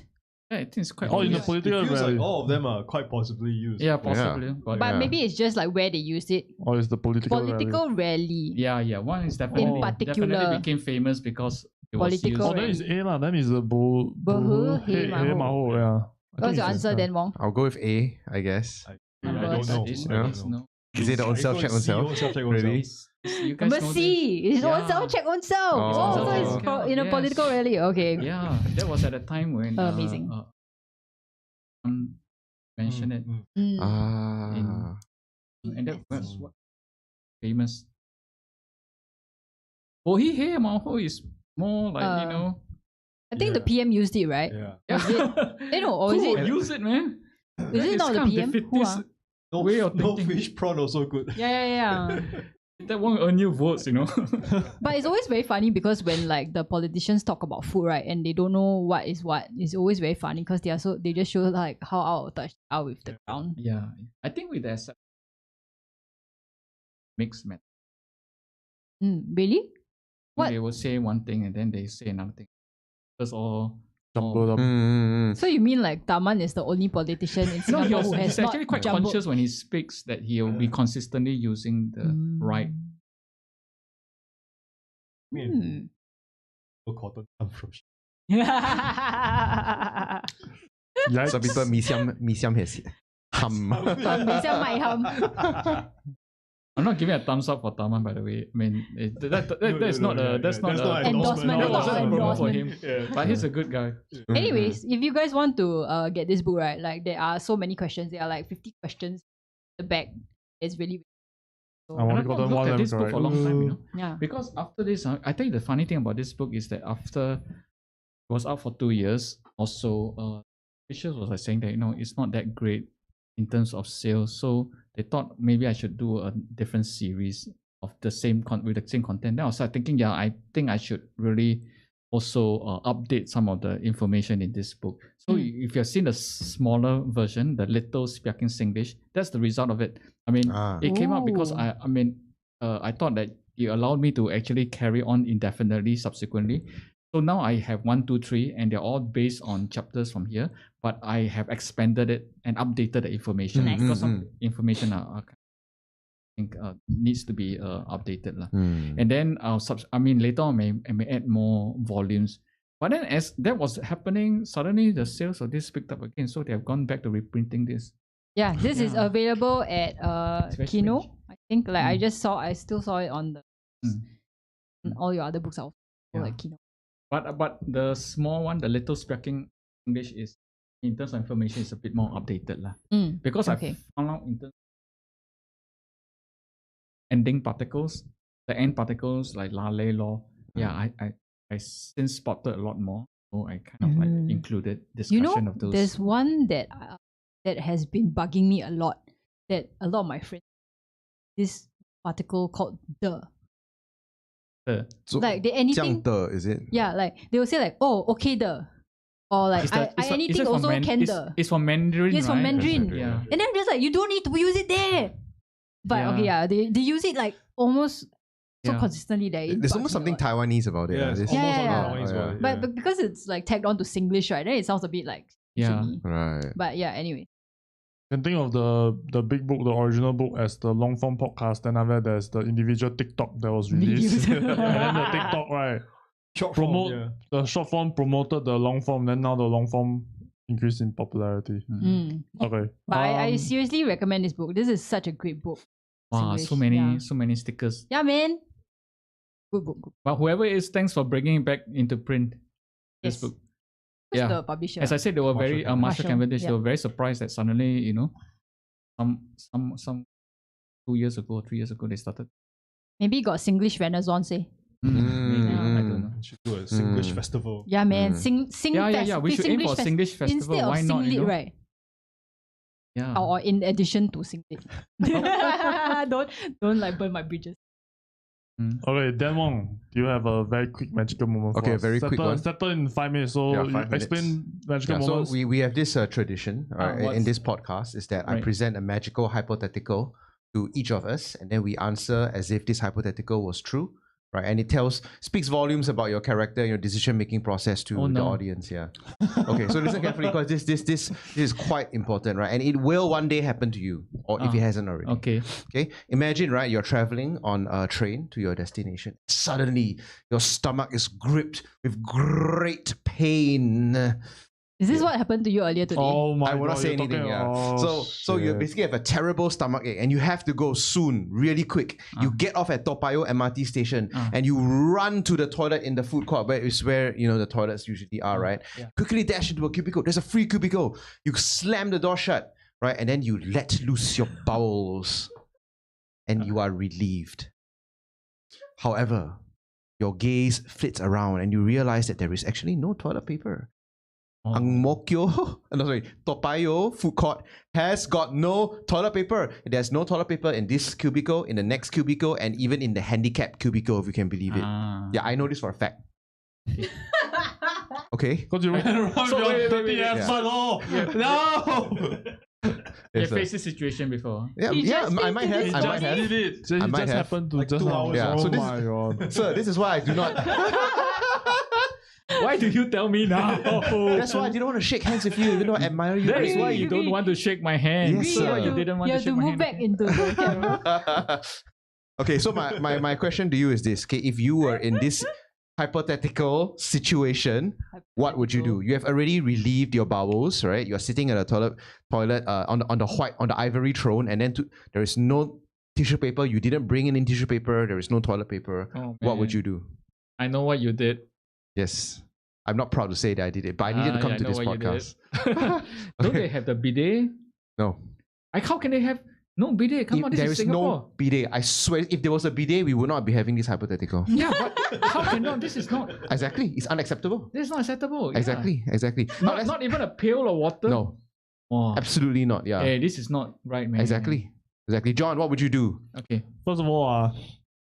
Yeah, I think it's quite Oh, in the obvious. political It feels rally. like all of them are quite possibly used. Yeah, possibly. But But Yeah. maybe it's just like where they used it. Or is the political rally? Political rally. yeah. One is definitely particular. definitely became famous because it was Political used. Oh, then rally. is A lah. Then is the Bohu he He maho. maho. Yeah. I What's think your it's- answer then, Wong? I'll go with A, I guess. I Number don't know. It's- I don't it's know. no. Is it the own self check own self? Really? You guys Number know C. It's Yeah. own self check own self. Oh. Oh, so it's Okay. in a Yes. political rally. Okay. this? Yeah, that was at a time when Amazing. mentioned it, Mm. Ah. and that was what famous. Oh, he hey maho is more like Uh, you know I think the PM used it, right? Yeah. Was it? Or is Who would it? use it, man? Is it not the PM? Who are? No, Way of no thinking. fish prawn also good. Yeah. That won't earn you votes, you know. But it's always very funny because when like the politicians talk about food, right, and they don't know what is what, it's always very funny because they just show like how out of touch they are with the ground. Yeah, I think with the mixed method, Really? What? they will say one thing and then they say another thing. That's all. Jumbled up. So you mean like Taman is the only politician in No, Singapore who has he's actually not quite jumbled? conscious when he speaks that he'll be consistently using the right. I mean, no cotton come from. Yikes. Some people mee siam has hum. 等一下卖 hum. I'm not giving a thumbs up for Taman, by the way. I mean, that's not a endorsement, No, that's not a promo for endorsement. him. But he's a good guy. Anyways, if you guys want to get this book, right, like there are so many questions. There are like 50 questions. The back is really. I And want I've to not go looked one at this book for a long time, you know. Yeah. Because after this, I think the funny thing about this book is that after it was out for 2 years or so, Fisher was like saying that, you know, it's not that great in terms of sales. So they thought maybe I should do a different series of the same with the same content. Then I was like thinking, yeah, I think I should really also update some of the information in this book. So if you've seen the smaller version, the Little Speaking Singlish, that's the result of it. I mean, it came out because I thought that it allowed me to actually carry on indefinitely subsequently. So now I have 1, 2, 3, and they're all based on chapters from here, but I have expanded it and updated the information because some information I think needs to be updated. And then later on I may add more volumes. But then as that was happening, suddenly the sales of this picked up again. So they have gone back to reprinting this. Yeah, this is available at very Kino. strange. I think like I still saw it on the all your other books are also like Kino. But the small one, the Little Speaking English, is in terms of information is a bit more updated because I found out in terms of ending particles, the end particles like la, le, lo. Yeah, I since spotted a lot more, so I kind of like included discussion of those. There's one that has been bugging me a lot. That a lot of my friends this particle called the. So Like they anything. 这样的, is it? Yeah, like they will say like, oh, okay the. Or like I anything also can the. It's from Mandarin. It's from right? Mandarin. Yeah. And then I'm just like, you don't need to use it there. But they use it like almost so consistently that There's almost something Taiwanese about it. Yeah, it's This- almost Yeah. Taiwanese about it, But because it's like tagged on to Singlish, right? Then it sounds a bit like shimmy. Right. But yeah, anyway. You can think of the big book, the original book, as the long form podcast. Then after that, there's the individual TikTok that was released. And then the TikTok, right? Short form, Promote yeah. the short form promoted the long form. Then now the long form increased in popularity. Okay. But I seriously recommend this book. This is such a great book. Wow, Singlish, so many stickers. Yeah, man. Good book. Good. But whoever it is, thanks for bringing it back into print. This Yes. book. Who's Yeah. the publisher? As I said, they were very Marshall Marshall, Cavendish. yeah. They were very surprised that suddenly, you know, some 2 years ago, 3 years ago, they started. Maybe got Singlish Renaissance. Eh? Maybe, I don't know. We should do a Singlish festival. Yeah, man. Sing Yeah. We should aim for Singlish festival. Instead Why of not? Singlit, You know? right? Yeah. Or in addition to Singlit. don't like burn my bridges. Okay, Dan Wong, do you have a very quick magical moment for Okay, a us? very quick one. Settle in 5 minutes. So Yeah, you 5 minutes. explain magical Yeah, so moments. we have this tradition in what's- this podcast is that I Right. present a magical hypothetical to each of us, and then we answer as if this hypothetical was true, right? And it speaks volumes about your character and your decision-making process to the no. audience. Yeah. Okay, so listen carefully because this is quite important, right? And it will one day happen to you, or if it hasn't already. Okay. Okay, imagine, right, you're traveling on a train to your destination. Suddenly, your stomach is gripped with great pain. Is this what happened to you earlier today? Oh my I will god, not say you're anything. talking- Yeah. oh, So you shit. basically have a terrible stomachache, and you have to go soon, really quick. You get off at Toa Payoh MRT station, and you run to the toilet in the food court, where is where the toilets usually are, right? Yeah. Quickly dash into a cubicle. There's a free cubicle. You slam the door shut, right, and then you let loose your bowels, and you are relieved. However, your gaze flits around and you realize that there is actually no toilet paper. Ang Mo Kio, no, sorry, Toa Payoh food court has got no toilet paper. There's no toilet paper in this cubicle, in the next cubicle, and even in the handicap cubicle, if you can believe it. Yeah, I know this for a fact. Okay. Because you went around with your dirty ass butt. Oh, no! You faced this situation before. Yeah, I might have. I might have. Did it. So I it might just have. happened to Like just 2 now. hours Yeah, ago. so this- my god. Sir, this is why I do not. Why do you tell me now? That's why I didn't want to shake hands with you, even though I admire you. That is why you don't Really? want to shake my hand. Yes, That's why sir. you didn't want You to have to shake my move hand. back into the camera. Okay, so my question to you is this. Okay, if you were in this hypothetical situation, what would you do? You have already relieved your bowels, right? You're sitting at a toilet on the ivory throne, and then there is no tissue paper. You didn't bring in tissue paper. There is no toilet paper. Oh, What would man. you do? I know what you did. Yes. I'm not proud to say that I did it, but I needed to come yeah, to I know this what you did. podcast. Don't Okay. they have the bidet? No. How can they have no bidet? Come on, this There is is Singapore. no bidet. I swear, if there was a bidet, we would not be having this hypothetical. Yeah, but how can not? This is not. Exactly. It's unacceptable. This is not acceptable. Yeah. Exactly. Now let's- Not even a pail of water. No. Wow. Absolutely not. Yeah. Hey, this is not right, man. Exactly. John, what would you do? Okay. First of all,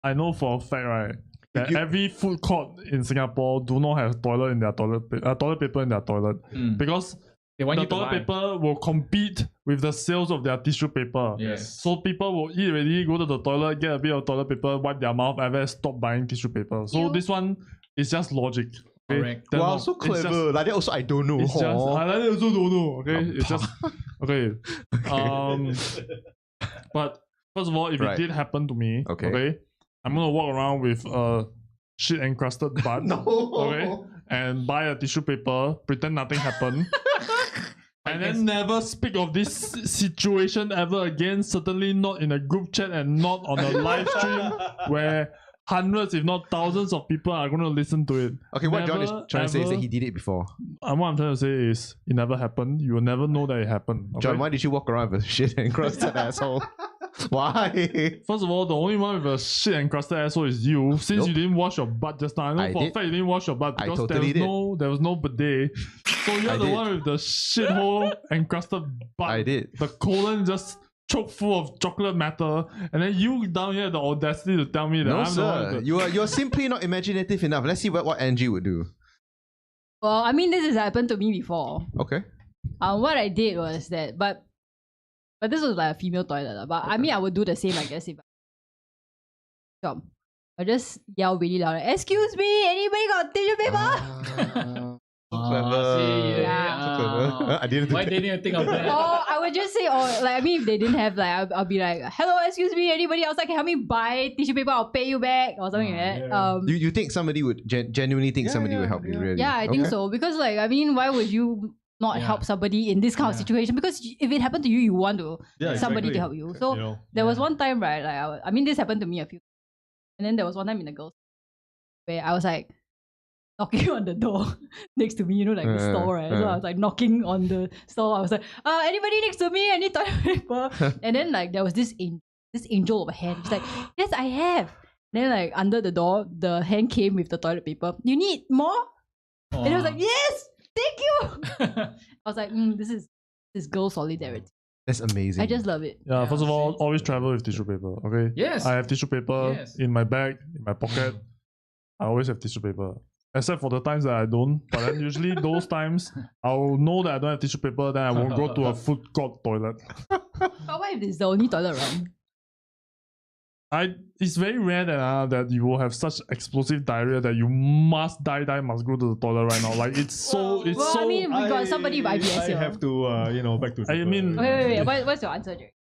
I know for a fact, right, that every food court in Singapore do not have toilet in their toilet paper in their toilet because They want the you to toilet buy. paper will compete with the sales of their tissue paper. Yes. So people will eat already, go to the toilet, get a bit of toilet paper, wipe their mouth, and then stop buying tissue paper. So You- this one is just logic. Okay? Correct. They're Wow, not- so it's clever. just- Like that also I don't know. It's just I like that also don't know. Okay, it's just okay. But first of all, if Right. it did happen to me, Okay. I'm gonna walk around with a shit encrusted butt. No. Okay, and buy a tissue paper, pretend nothing happened. And then never speak of this situation ever again. Certainly not in a group chat and not on a live stream where hundreds, if not thousands, of people are going to listen to it. Okay, what John is Never, trying to say is that ever- he did it before. What I'm trying to say is it never happened. You will never know that it happened. Okay? John, why did you walk around with a shit encrusted asshole? Why? First of all, the only one with a shit encrusted asshole is you. Since Nope. you didn't wash your butt just now, I know I for a did. fact you didn't wash your butt I because totally did. there was no bidet. So you're I the did. one with the shithole encrusted butt. I did. The colon just choke full of chocolate matter, and then you down here have the audacity to tell me that No, I'm the one sir. with the... You're simply not imaginative enough. Let's see what Angie would do. Well, I mean, this has happened to me before. Okay. What I did was that, but this was like a female toilet. Lah. But I mean, I would do the same, I guess, if I just yell really loud. Excuse me, anybody got tissue paper? See, Yeah. I didn't. Why didn't you think of that? Or I would just say, I mean, if they didn't have, like, I'll be like, hello, excuse me, anybody else that can help me buy tissue paper? I'll pay you back or something like that. Yeah. You think somebody would genuinely think Yeah, somebody yeah, would help you? yeah. Really? Yeah, I think Okay. so. Because, like, I mean, why would you not Yeah. help somebody in this kind of Yeah. situation? Because if it happened to you, you want to Yeah, somebody exactly. to help you. So You know, there was yeah. one time, right? Like, I mean, this happened to me a few, and then there was one time in the girls' where I was like knocking on the door next to me, you know, like the store, right? So I was like knocking on the store. I was like, anybody next to me? I need toilet paper. And then like there was this angel of a hand. It's like, yes, I have. Then like under the door, the hand came with the toilet paper. You need more? And it was like, yes, thank you. I was like, this is girl solidarity. That's amazing. I just love it. Yeah, Yeah, first of all, see. always travel with tissue paper, okay? Yes. I have tissue paper Yes. in my bag, in my pocket. I always have tissue paper. Except for the times that I don't. But then usually those times, I'll know that I don't have tissue paper, then I won't go to a food court toilet. But what if it's the only toilet around? It's very rare that you will have such explosive diarrhea that you must must go to the toilet right now. Like it's so Well, I mean, we got somebody with IBS I here. have to, back to. I mean- Wait. What's your answer, Jake?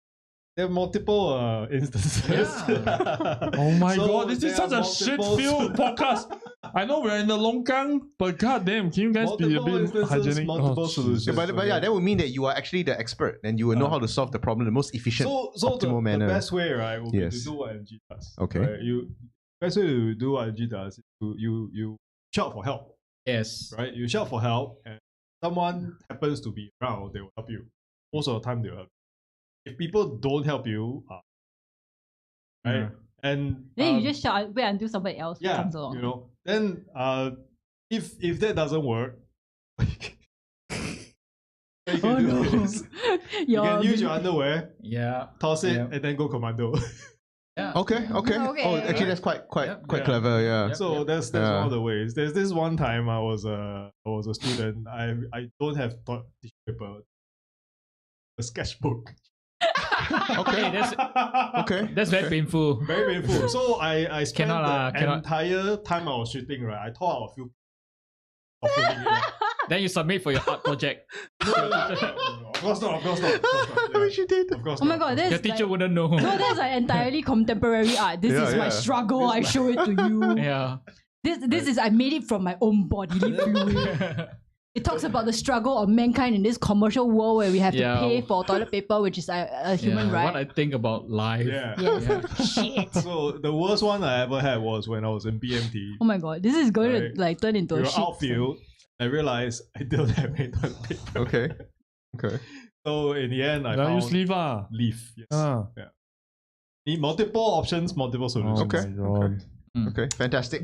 There are multiple instances. Oh my So god, this is there such are a shit multiple- filled podcast. I know we're in the Longkang, but goddamn, can you guys be a Multiple bit instances, hygienic? multiple Jesus. solutions. Yeah, but yeah, that would mean that you are actually the expert and you will know how to solve the problem in the most efficient, So optimal the manner. best way, right, would be Yes. to do what MG does. Okay. Right? Best way to do what MG does is you shout for help, Yes. right? You shout for help, and someone happens to be around, they will help you. Most of the time, they will help you. If people don't help you, right, And Then you just shout, wait until somebody else comes along. you know. Then if that doesn't work, you can use your underwear, toss it, and then go commando. Okay. Oh, actually, that's quite clever. Yeah. So that's one of the ways. There's this one time I was a student. I don't have tissue paper, a sketchbook. That's very painful. Very painful. So I spent the entire time I was shooting, right? I tore out a few. Then you submit for your art project. Of course not. I wish you did. Of course Oh my not. god, Your teacher like, wouldn't know. no, that's like entirely contemporary art. This is my struggle. I show it to you. Yeah. This is I made it from my own bodily fluid. It talks about the struggle of mankind in this commercial world where we have to pay for toilet paper, which is a human right. What I think about life. Shit. So the worst one I ever had was when I was in BMT. Oh my god, this is going to like turn into a shit. Outfield. I realized I don't have any toilet paper. Okay. So in the end, I found use leaf. Leaf. Yes. Need multiple options, multiple solutions. Okay. Fantastic.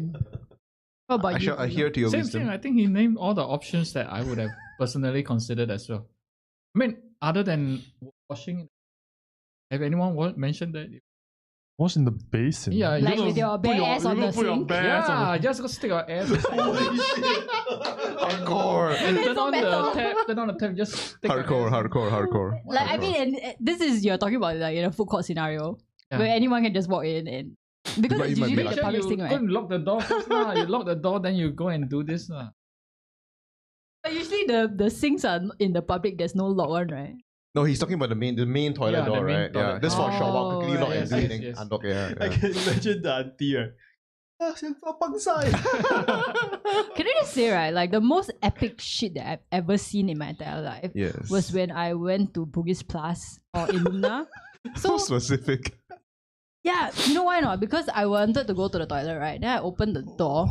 What about I you? shall adhere to your Same wisdom. thing. I think he named all the options that I would have personally considered as well. I mean, other than washing, have anyone mentioned that? Wash in the basin. Yeah, Like with your bare ass on the sink. Just go stick your ass. Hardcore. Turn on the tap. Just stick Hardcore. Like I mean, and this is you're talking about like in a food court scenario where anyone can just walk in and because But it's you might be usually like- the public thing, Go right? and lock the door first. You lock the door, then you go and do this. But usually the sinks are in the public. There's no lock one, right? No, he's talking about the main toilet Yeah, the door, main right? toilet Yeah. That's for a short while. Quickly lock right. and do it. Yes. Unlock. Yeah. I can imagine the auntie, right? Can I just say, right? Like the most epic shit that I've ever seen in my entire life Yes. was when I went to Bugis Plus or Illumina. so So specific. yeah, you know why not? Because I wanted to go to the toilet, right? Then I opened the door.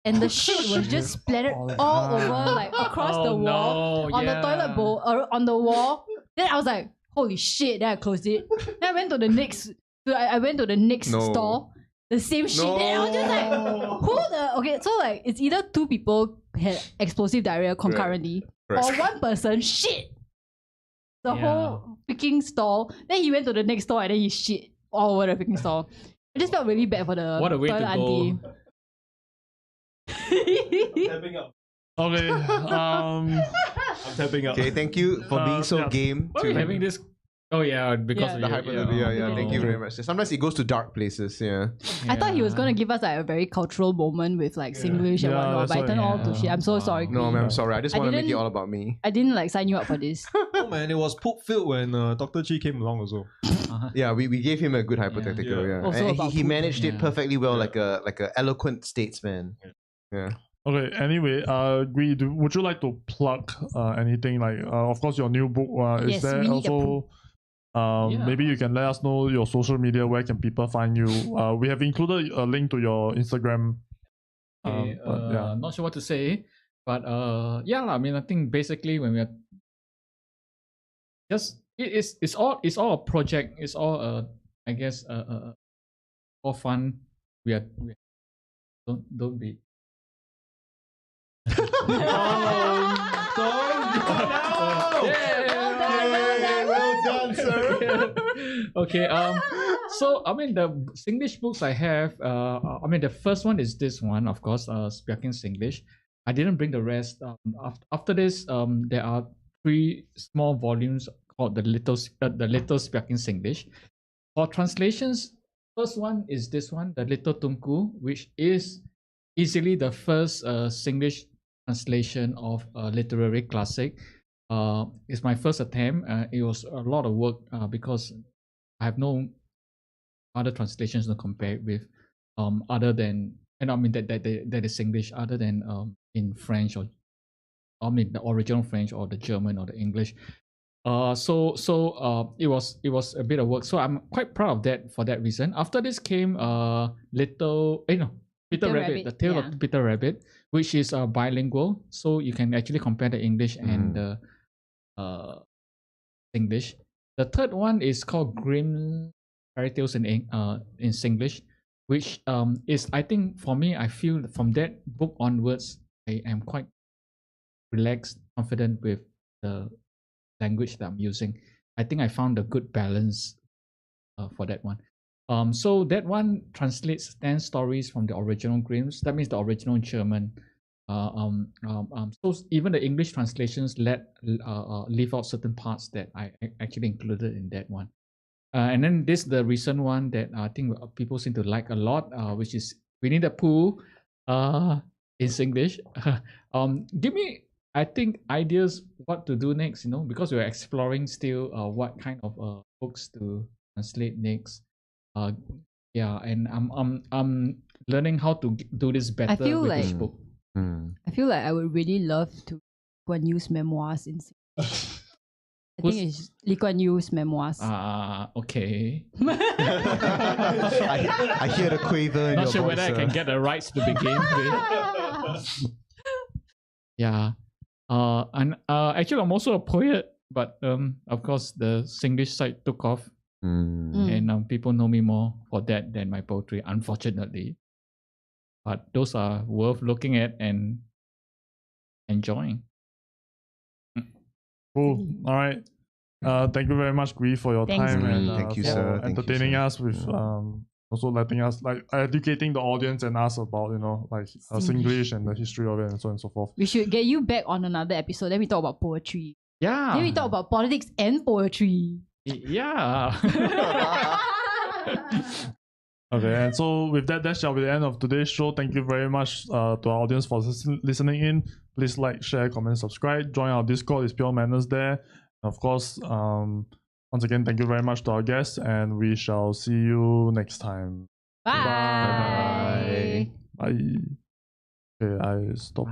And the shit was just splattered all over, like across the wall, on the toilet bowl, or on the wall. Then I was like, "Holy shit!" Then I closed it. Then I went to the next. I went to the next No. store. The same shit. Then I was just like, "Who the?" Okay, so like it's either two people had explosive diarrhea concurrently, or one person shit the whole freaking stall. Then he went to the next store and then he shit all over the freaking stall. I just felt really bad for the What a way toilet to auntie. go. Tapping up. Okay. I'm tapping up. Okay, thank you for being so game Why are we having this? Oh yeah, because Yeah. of the hyperbole. Yeah. Okay. Thank you very much. Sometimes it goes to dark places. Yeah. I thought he was gonna give us like a very cultural moment with like Singlish and Yeah, whatnot, that's but I why- turned all to shit. I'm so sorry. No, Gwee. man, I'm sorry. I just I want to make it didn't- all about me. I didn't like sign you up for this. Oh man, it was poop filled when Dr. Chi came along also. Yeah, we gave him a good hypothetical. Yeah. Yeah, Also and about he food. managed it Yeah. perfectly well, like a eloquent statesman. Yeah. Okay. Anyway, Gwee, would you like to plug anything? Like, of course, your new book. Is Yes, there we need a also? Yeah. Maybe you can let us know your social media. Where can people find you? We have included a link to your Instagram. Okay, But, yeah. not sure what to say, but yeah, I mean, I think basically when we are just it's all a project. It's all I guess all fun. We don't be. Well done, sir. Okay. So I mean the Singlish books I have. I mean the first one is this one, of course. Speaking Singlish. I didn't bring the rest. After this, there are 3 small volumes called the Little Speaking Singlish. For translations, first one is this one, the Little Tunku, which is easily the first Singlish translation of a literary classic. It's my first attempt. It was a lot of work because I have no other translations to compare it with, other than, and I mean that is English, other than in French, or I mean the original French or the German or the English. So it was a bit of work. So I'm quite proud of that for that reason. After this came Peter Rabbit, the Tale of Peter Rabbit, which is bilingual, so you can actually compare the English and the English. The third one is called Grim fairy tales in Singlish, which is, I think for me, I feel from that book onwards, I am quite relaxed, confident with the language that I'm using. I think I found a good balance for that one. So that one translates 10 stories from the original Grimm's. That means the original German. So even the English translations leave out certain parts that I actually included in that one. And then this the recent one that I think people seem to like a lot, which is Winnie the Pooh in Singlish. Give me, I think, ideas what to do next, because we're exploring still what kind of books to translate next. Yeah, and I'm learning how to do this better with this book. I feel like I would really love to Kuan Yew's memoirs in Singlish. I think it's Lee Kuan Yew's memoirs. Okay. I hear the quaver in Not your sure voice, whether I can get the rights to begin with. Yeah. And actually, I'm also a poet, but of course, the Singlish side took off, and people know me more for that than my poetry, unfortunately. But those are worth looking at and enjoying. Cool. All right. Thank you very much, Gwee, for your Thanks, time and Thank you, for sir. Thank you, entertaining sir. us with also letting us educating the audience and us about Singlish and the history of it and so on and so forth. We should get you back on another episode. Then we talk about poetry. Yeah. Then we talk about politics and poetry. Yeah. Okay, and so with that shall be the end of today's show. Thank you very much to our audience for listening in. Please like, share, comment, subscribe. Join our Discord. It's Pure Manners there. And of course, once again, thank you very much to our guests, and we shall see you next time. Bye. Bye. Okay, I stop.